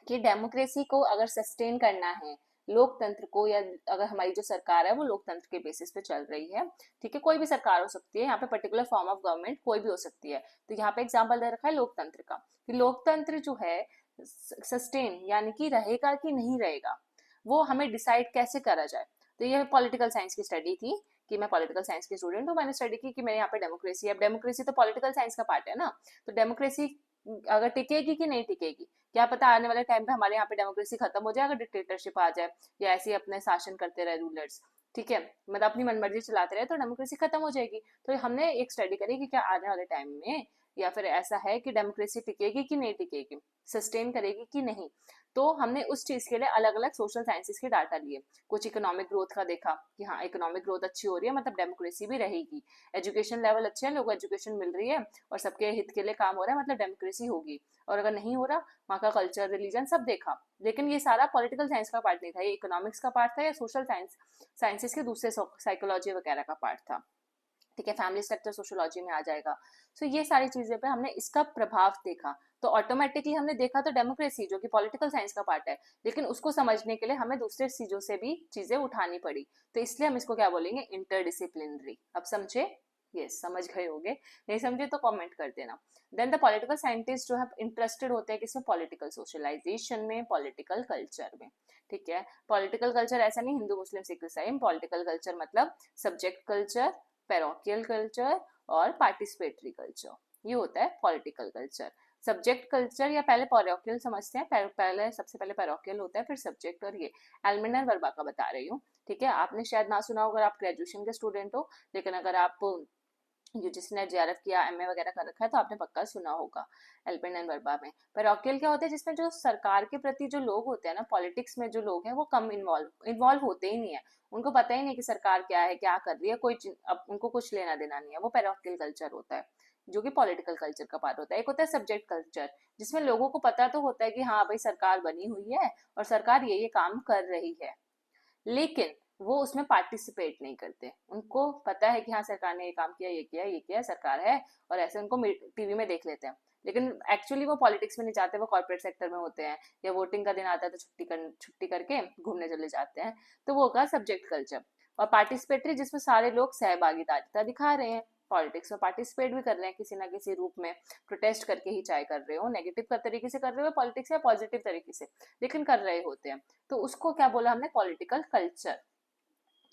कि डेमोक्रेसी को अगर सस्टेन करना है, लोकतंत्र को, या अगर हमारी जो सरकार है वो लोकतंत्र के बेसिस पे चल रही है, ठीक है, कोई भी सरकार हो सकती है, यहाँ पे पर्टिकुलर फॉर्म ऑफ गवर्नमेंट कोई भी हो सकती है। तो यहाँ पे एग्जांपल दे रखा है लोकतंत्र का, कि लोकतंत्र जो है सस्टेन यानी कि रहेगा कि नहीं रहेगा, वो हमें डिसाइड कैसे करा जाए। तो ये पॉलिटिकल साइंस की स्टडी थी कि मैं पॉलिटिकल साइंस की स्टूडेंट हूँ, मैंने स्टडी की कि मेरे यहाँ पे डेमोक्रेसी, अब डेमोक्रेसी तो पॉलिटिकल साइंस का पार्ट है ना, तो डेमोक्रेसी अगर टिकेगी कि नहीं टिकेगी, क्या पता आने वाले टाइम पे हमारे यहाँ पे डेमोक्रेसी खत्म हो जाए, अगर डिक्टेटरशिप आ जाए या ऐसे ही अपने शासन करते रहे रूलर्स, ठीक है, मतलब अपनी मनमर्जी चलाते रहे, तो डेमोक्रेसी खत्म हो जाएगी। तो हमने एक स्टडी करी कि क्या आने वाले टाइम में या फिर ऐसा है कि डेमोक्रेसी टिकेगी कि नहीं टिकेगी, सस्टेन करेगी कि नहीं। तो हमने उस चीज के लिए अलग अलग सोशल साइंसेस के डाटा लिए, कुछ इकोनॉमिक ग्रोथ का देखा कि हाँ इकोनॉमिक ग्रोथ अच्छी हो रही है मतलब डेमोक्रेसी भी रहेगी, एजुकेशन लेवल अच्छे है, लोगों को एजुकेशन मिल रही है और सबके हित के लिए काम हो रहा है मतलब डेमोक्रेसी होगी, और अगर नहीं हो रहा वहाँ का कल्चर रिलीजन सब देखा। लेकिन ये सारा पॉलिटिकल साइंस का पार्ट नहीं था, ये इकोनॉमिक्स का पार्ट था या सोशल साइंस साइंसेस के दूसरे साइकोलॉजी वगैरह का पार्ट था, ठीक है, फैमिली स्ट्रक्चर सोशोलॉजी में आ जाएगा। सो ये सारी चीजें पे हमने इसका प्रभाव देखा, तो ऑटोमेटिकली हमने देखा तो डेमोक्रेसी जो कि पॉलिटिकल साइंस का पार्ट है, लेकिन उसको समझने के लिए हमें दूसरे चीजों से भी चीजें उठानी पड़ी, तो इसलिए हम इसको क्या बोलेंगे, इंटरडिसिप्लिनरी। अब समझे? यस, समझ गए होगे, नहीं समझे तो कमेंट कर देना। देन द पॉलिटिकल साइंटिस्ट जो है इंटरेस्टेड होते हैं किसमें, पॉलिटिकल सोशलाइजेशन में, पॉलिटिकल कल्चर में, ठीक है। पॉलिटिकल कल्चर ऐसा नहीं हिंदू मुस्लिम सिख ईसाई, पॉलिटिकल कल्चर मतलब सब्जेक्ट कल्चर, पैरोकियल कल्चर और पार्टिसिपेटरी कल्चर, ये होता है पॉलिटिकल कल्चर। सब्जेक्ट कल्चर या पहले पैरोकियल समझते हैं, पहले सबसे पहले पैरोकियल होता है फिर सब्जेक्ट, और ये एल्मिनर वर्बा का बता रही हूँ, ठीक है। आपने शायद ना सुना हो अगर आप ग्रेजुएशन के स्टूडेंट हो, लेकिन अगर आप यूजीसी ने जेआरएफ किया एमए वगैरह कर रखा है तो आपने पक्का सुना होगा एल्बिन एंड वर्बा में। पैरोकियल क्या होता है, जिसमें जो सरकार के प्रति जो लोग होते हैं ना, पॉलिटिक्स में जो लोग हैं वो कम इन्वॉल्व होते ही नहीं है, उनको पता ही नहीं कि सरकार क्या है क्या कर रही है, अब उनको कुछ लेना देना नहीं है, वो पैरोकियल कल्चर होता है जो कि पॉलिटिकल कल्चर का पार्ट होता है। एक होता है सब्जेक्ट कल्चर, जिसमें लोगों को पता तो होता है कि हाँ भाई सरकार बनी हुई है और सरकार ये काम कर रही है, लेकिन वो उसमें पार्टिसिपेट नहीं करते, उनको पता है कि हाँ सरकार ने ये काम किया, ये किया, ये किया, सरकार है, और ऐसे उनको टीवी में देख लेते हैं, लेकिन एक्चुअली वो पॉलिटिक्स में नहीं जाते, वो कॉर्पोरेट सेक्टर में होते हैं, या वोटिंग का दिन आता है तो छुट्टी करके घूमने चले जाते हैं। तो वो होगा सब्जेक्ट कल्चर। और पार्टिसिपेटरी जिसमें सारे लोग सहभागिता दिखा रहे हैं, पॉलिटिक्स में पार्टिसिपेट भी कर रहे हैं किसी ना किसी रूप में, प्रोटेस्ट करके ही चाहे कर रहे हो, नेगेटिव का तरीके से कर रहे हो पॉलिटिक्स या पॉजिटिव तरीके से, लेकिन कर रहे होते हैं। तो उसको क्या बोला हमने, पॉलिटिकल कल्चर।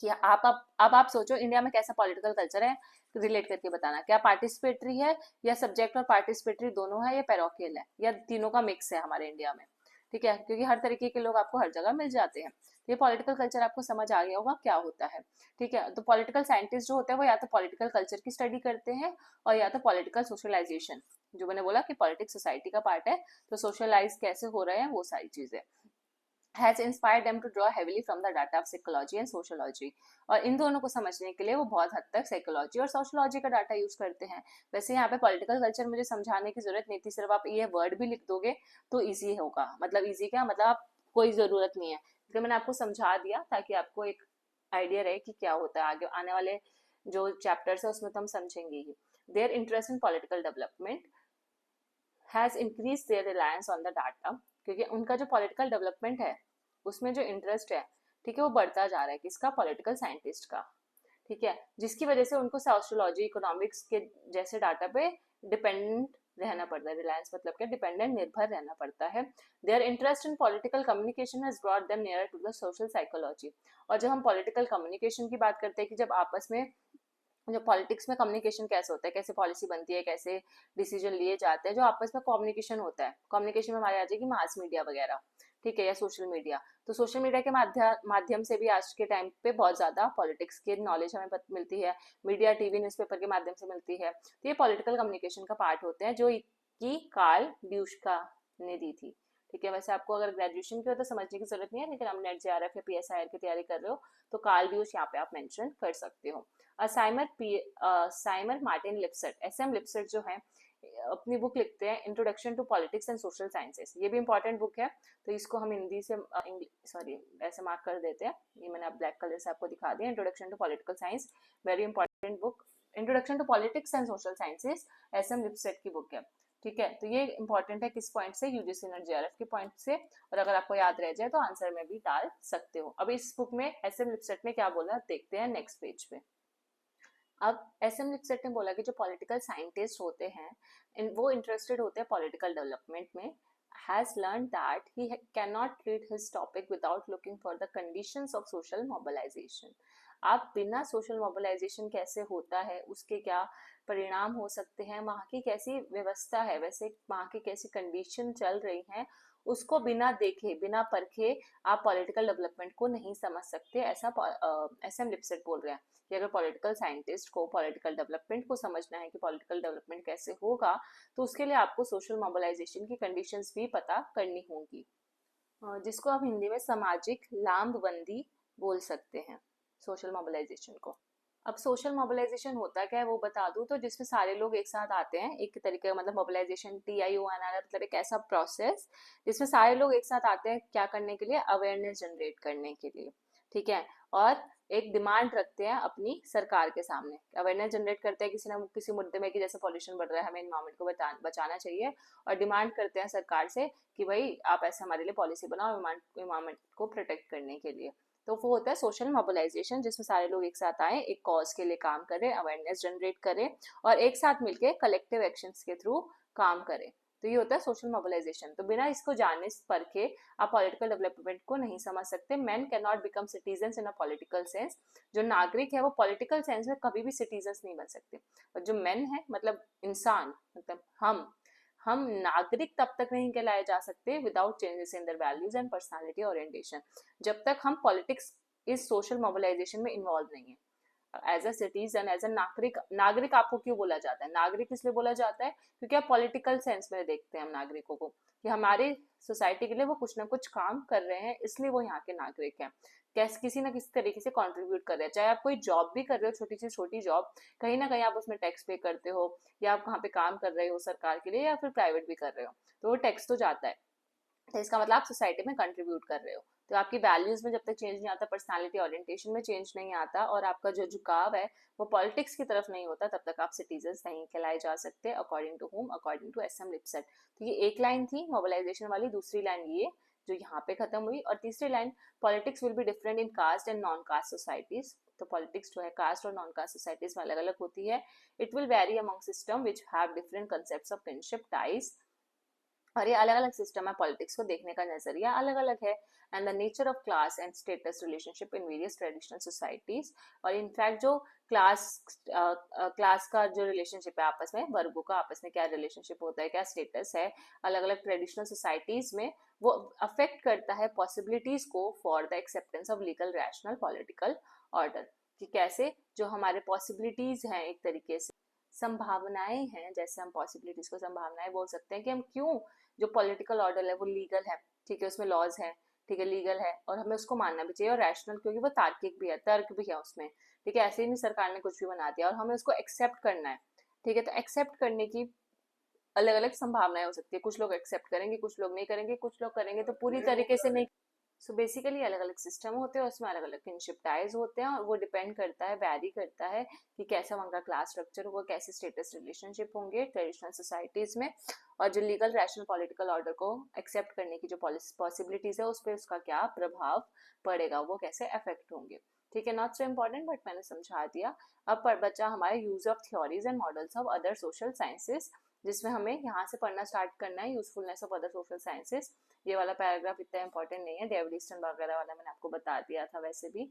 कि अब आप सोचो इंडिया में कैसा पॉलिटिकल कल्चर है, रिलेट करके बताना, क्या पार्टिसिपेटरी है या सब्जेक्ट और पार्टिसिपेटरी दोनों है, या पैरोकियल है, या तीनों का मिक्स है हमारे इंडिया में, ठीक है, क्योंकि हर तरीके के लोग आपको हर जगह मिल जाते हैं। ये पॉलिटिकल कल्चर आपको समझ आ गया होगा क्या होता है, ठीक है। तो पॉलिटिकल साइंटिस्ट जो होते हैं वो या तो पॉलिटिकल कल्चर की स्टडी करते हैं और या तो पॉलिटिकल सोशलाइजेशन, जो मैंने बोला कि पॉलिटिक्स सोसाइटी का पार्ट है, तो सोशलाइज कैसे हो रहे हैं वो सारी चीजें, has inspired them to draw heavily from the data of psychology and sociology। और इन दोनों को समझने के लिए वो बहुत हद तक साइकोलॉजी और सोशोलॉजी का डाटा यूज करते हैं। वैसे यहाँ पे पॉलिटिकल कल्चर मुझे समझाने की जरूरत नहीं थी, सिर्फ आप ये वर्ड भी लिख दोगे तो इजी होगा, मतलब इजी क्या मतलब आप कोई जरूरत नहीं है, तो मैंने आपको समझा दिया ताकि आपको एक आइडिया रहे कि क्या होता है, आगे आने वाले जो चैप्टर्स है उसमें तो हम समझेंगे ही। Their interest in political development has increase their reliance on the data, क्योंकि उनका जो पॉलिटिकल डेवलपमेंट है उसमें जो इंटरेस्ट है, ठीक है, वो बढ़ता जा रहा है, किसका, पॉलिटिकल साइंटिस्ट का, ठीक है, जिसकी वजह से उनको सोशियोलॉजी इकोनॉमिक्स के जैसे डाटा पे डिपेंडेंट रहना पड़ता है, रिलायंस मतलब क्या, डिपेंडेंट, निर्भर रहना पड़ता है। Their interest in political communication has brought them near to the social psychology. और जब हम पॉलिटिकल कम्युनिकेशन की बात करते हैं कि जब आपस में जो पॉलिटिक्स में कम्युनिकेशन कैसे होता है, कैसे पॉलिसी बनती है, कैसे डिसीजन लिए जाते हैं, जो आपस में कम्युनिकेशन होता है, कम्युनिकेशन में हमारे आ जाएगी मास मीडिया वगैरह, ठीक है, या सोशल मीडिया। तो सोशल मीडिया के माध्यम से भी आज के टाइम पे बहुत ज्यादा पॉलिटिक्स की नॉलेज हमें मिलती है, मीडिया टीवी न्यूज़पेपर के माध्यम से मिलती है, तो ये पॉलिटिकल कम्युनिकेशन का पार्ट होते हैं जो कि कार्ल ड्यूशका ने दी थी, ठीक है। वैसे आपको अगर ग्रेजुएशन की हो तो समझने की जरूरत नहीं है, लेकिन आप नेट जेआरएफ या पीएसआईआर की तैयारी कर रहे हो तो कार्ल ड्यूश यहाँ पे आप मेंशन कर सकते हो। Seymour Martin Lipset, SM Lipset जो है अपनी बुक लिखते हैं introduction to politics and social sciences, ये भी इंपॉर्टेंट बुक है, तो इसको हम हिंदी से सॉरी ऐसे मार्क कर देते हैं, ये मैंने आप ब्लैक कलर से आपको दिखा दिया, introduction to political science, very important book, introduction to politics and social sciences SM Lipset की बुक है, ठीक है। तो ये इंपॉर्टेंट है किस पॉइंट से, यूजीसी नेट जेआरएफ के पॉइंट से, और अगर आपको याद रह जाए तो आंसर में भी डाल सकते हो। अब इस बुक में एसएम लिप्सेट ने क्या बोला देखते हैं नेक्स्ट पेज पे। अब एसएम लिप्सेट ने बोला कि जो पॉलिटिकल साइंटिस्ट होते हैं वो इंटरेस्टेड होते हैं पॉलिटिकल डेवलपमेंट में, has learned that he cannot treat his topic without looking for the conditions of social mobilization. आप बिना सोशल मोबिलाइजेशन कैसे होता है, उसके क्या परिणाम हो सकते हैं, वहाँ की कैसी व्यवस्था है, वैसे वहाँ की कैसी कंडीशन चल रही हैं, उसको बिना देखे बिना परखे आप पॉलिटिकल डेवलपमेंट को नहीं समझ सकते, ऐसा एस एम लिपसेट बोल रहे हैं कि अगर पॉलिटिकल साइंटिस्ट को पॉलिटिकल डेवलपमेंट को समझना है कि पॉलिटिकल डेवलपमेंट कैसे होगा, तो उसके लिए आपको सोशल मोबिलाइजेशन की कंडीशंस भी पता करनी होंगी, जिसको आप हिंदी में सामाजिक लामबंदी बोल सकते हैं, सोशल मोबिलाइजेशन को। अब सोशल मोबिलाइजेशन होता क्या है वो बता दूं, तो जिसमें सारे लोग एक साथ आते हैं, एक तरीके का मतलब मोबिलाइजेशन TIONR मतलब एक ऐसा प्रोसेस जिसमें सारे लोग एक साथ आते हैं क्या करने के लिए, अवेयरनेस जनरेट करने के लिए, ठीक है, और एक डिमांड रखते हैं अपनी सरकार के सामने, अवेयरनेस जनरेट करते हैं किसी ना किसी मुद्दे में कि जैसे पॉल्यूशन बढ़ रहा है, हमें इन्वायरमेंट को बचाना चाहिए, और डिमांड करते हैं सरकार से कि भाई आप ऐसे हमारे लिए पॉलिसी बनाओ इन्वायरमेंट को प्रोटेक्ट करने के लिए। तो वो होता है सोशल मोबिलाइजेशन, जिसमें सारे लोग एक साथ आए, एक कॉज के लिए काम करें, अवेयरनेस जनरेट करें और एक साथ मिलकर कलेक्टिव एक्शंस के थ्रू काम करें। तो ये होता है सोशल मोबिलाइजेशन। तो बिना इसको जाने परखे आप पॉलिटिकल डेवलपमेंट को नहीं समझ सकते। Man can not become citizen in a political sense. जो नागरिक है वो पॉलिटिकल सेंस में कभी भी सिटीजन नहीं बन सकते। और जो मैन है मतलब इंसान, मतलब हम नागरिक तब तक नहीं कहलाए जा सकते without changes in their values and personality orientation, जब तक हम पॉलिटिक्स इस सोशल मोबिलाइजेशन में इन्वॉल्व नहीं है। As a citizen, as a नागरिक, नागरिक आपको क्यों बोला जाता है, नागरिक इसलिए बोला जाता है क्योंकि आप पॉलिटिकल सेंस में देखते हैं हम नागरिकों को कि हमारी सोसाइटी के लिए वो कुछ ना कुछ काम कर रहे हैं, इसलिए वो यहाँ के नागरिक हैं, कैसे किसी ना किसी तरीके से कंट्रीब्यूट कर रहे हैं। चाहे आप कोई जॉब भी कर रहे हो, छोटी सी छोटी जॉब, कहीं ना कहीं आप उसमें टैक्स पे करते हो, या आप कहाँ पे काम कर रहे हो सरकार के लिए या फिर प्राइवेट भी कर रहे हो, तो वो टैक्स तो जाता है। तो इसका मतलब आप सोसाइटी में कंट्रीब्यूट कर रहे हो। तो आपकी वैल्यूज में जब तक चेंज नहीं आता, पर्सनालिटी ओरिएंटेशन में चेंज नहीं आता, और आपका जो झुकाव है वो पॉलिटिक्स की तरफ नहीं होता, तब तक आप सिटीजन नहीं कहलाए जा सकते, according to home, according to SM. Lipset. तो ये एक लाइन थी मोबिलाइजेशन वाली, दूसरी लाइन ये जो यहाँ पे खत्म हुई, और तीसरी line, politics will be different in caste and non caste societies. तो पॉलिटिक्स जो है कास्ट और नॉन कास्ट सोसाइटीज में अलग अलग होती है। It will very among system which have different concepts of kinship ties. और ये अलग अलग सिस्टम है, पॉलिटिक्स को देखने का नजरिया अलग अलग है। And the nature of class and status relationship in various traditional societies. और इनफैक्ट जो क्लास क्लास का जो रिलेशनशिप है आपस में, वर्गों का आपस में क्या रिलेशनशिप होता है, क्या स्टेटस है अलग अलग ट्रेडिशनल सोसाइटीज में, वो अफेक्ट करता है पॉसिबिलिटीज को for the acceptance of legal rational political order. कि कैसे जो हमारे पॉसिबिलिटीज हैं, एक तरीके से संभावनाएं हैं, जैसे हम पॉसिबिलिटीज को संभावनाएं बोल सकते हैं, कि हम क्यों, जो पॉलिटिकल ऑर्डर है वो लीगल है, ठीक है, उसमें लॉज है, ठीक है, लीगल है, और हमें उसको मानना भी चाहिए, और रैशनल क्योंकि वो तार्किक भी है, तर्क भी है उसमें, ठीक है, ऐसे ही नहीं सरकार ने कुछ भी बना दिया और हमें उसको एक्सेप्ट करना है, ठीक है। तो एक्सेप्ट करने की अलग अलग संभावनाएं हो सकती है, कुछ लोग एक्सेप्ट करेंगे, कुछ लोग नहीं करेंगे, कुछ लोग करेंगे तो पूरी तरीके से नहीं। सो बेसिकली अलग अलग सिस्टम होते हैं, उसमें अलग अलग किनशिप टाइज होते हैं, और वो डिपेंड करता है, वैरी करता है कि कैसा वहाँ का क्लास स्ट्रक्चर होगा, कैसे स्टेटस रिलेशनशिप होंगे ट्रेडिशनल सोसाइटीज में, और जो लीगल रैशनल पॉलिटिकल ऑर्डर को एक्सेप्ट करने की जो पॉसिबिलिटीज है उस पर उसका क्या प्रभाव पड़ेगा, वो कैसे अफेक्ट होंगे, ठीक है। नॉट सो इम्पॉर्टेंट बट मैंने समझा दिया। अब बचा हमारे use of theories and models of other social sciences, जिसमें हमें यहाँ से पढ़ना स्टार्ट करना है usefulness of other social sciences. ये वाला पैराग्राफ इतना इंपॉर्टेंट नहीं है, डेविड ईस्टन वगैरह वाला मैंने आपको बता दिया था। वैसे भी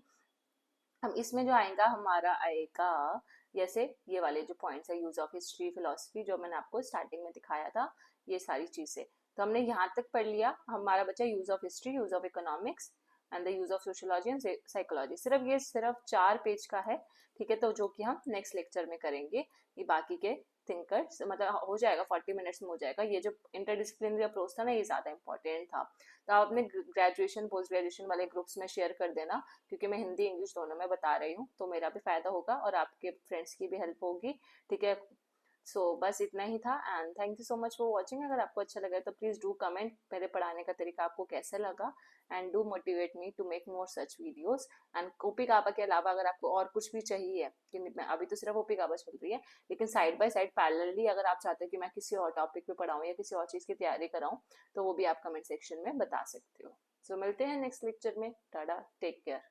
हम इसमें जो आएगा हमारा आएगा जैसे ये वाले जो पॉइंट्स है, यूज ऑफ हिस्ट्री, फिलोसफी, जो मैंने आपको स्टार्टिंग में दिखाया था, ये सारी चीजें तो हमने यहाँ तक पढ़ लिया। हमारा बचा use of history, use of economics and the use of sociology and psychology. सिर्फ ये 4 पेज का है, ठीक है, तो जो कि हम नेक्स्ट लेक्चर में करेंगे। ये बाकी के थिंकर्स मतलब हो जाएगा 40 मिनट्स में हो जाएगा। ये जो इंटरडिसिप्लिनरी अप्रोच था ना, ये ज्यादा इंपॉर्टेंट था, तो आप अपने ग्रेजुएशन पोस्ट ग्रेजुएशन वाले ग्रुप्स में शेयर कर देना, क्योंकि मैं हिंदी इंग्लिश दोनों में बता रही हूँ, तो मेरा भी फायदा होगा और आपके फ्रेंड्स की भी हेल्प होगी, ठीक है। सो बस इतना ही था, and thank you so much for watching. अगर आपको अच्छा लगा तो प्लीज डू कमेंट मेरे पढ़ाने का तरीका आपको कैसा लगा, and do motivate me to make more such videos. And OP Gauba के अलावा अगर आपको और कुछ भी चाहिए, कि अभी तो सिर्फ ओपी काबा चल रही है, लेकिन साइड बाय साइड पैरेलली अगर आप चाहते हो कि मैं किसी और टॉपिक पे पढ़ाऊँ या किसी और चीज़ की तैयारी कराऊँ, तो वो भी आप कमेंट सेक्शन में बता सकते हो। सो मिलते हैं नेक्स्ट लेक्चर में। Tata, take care.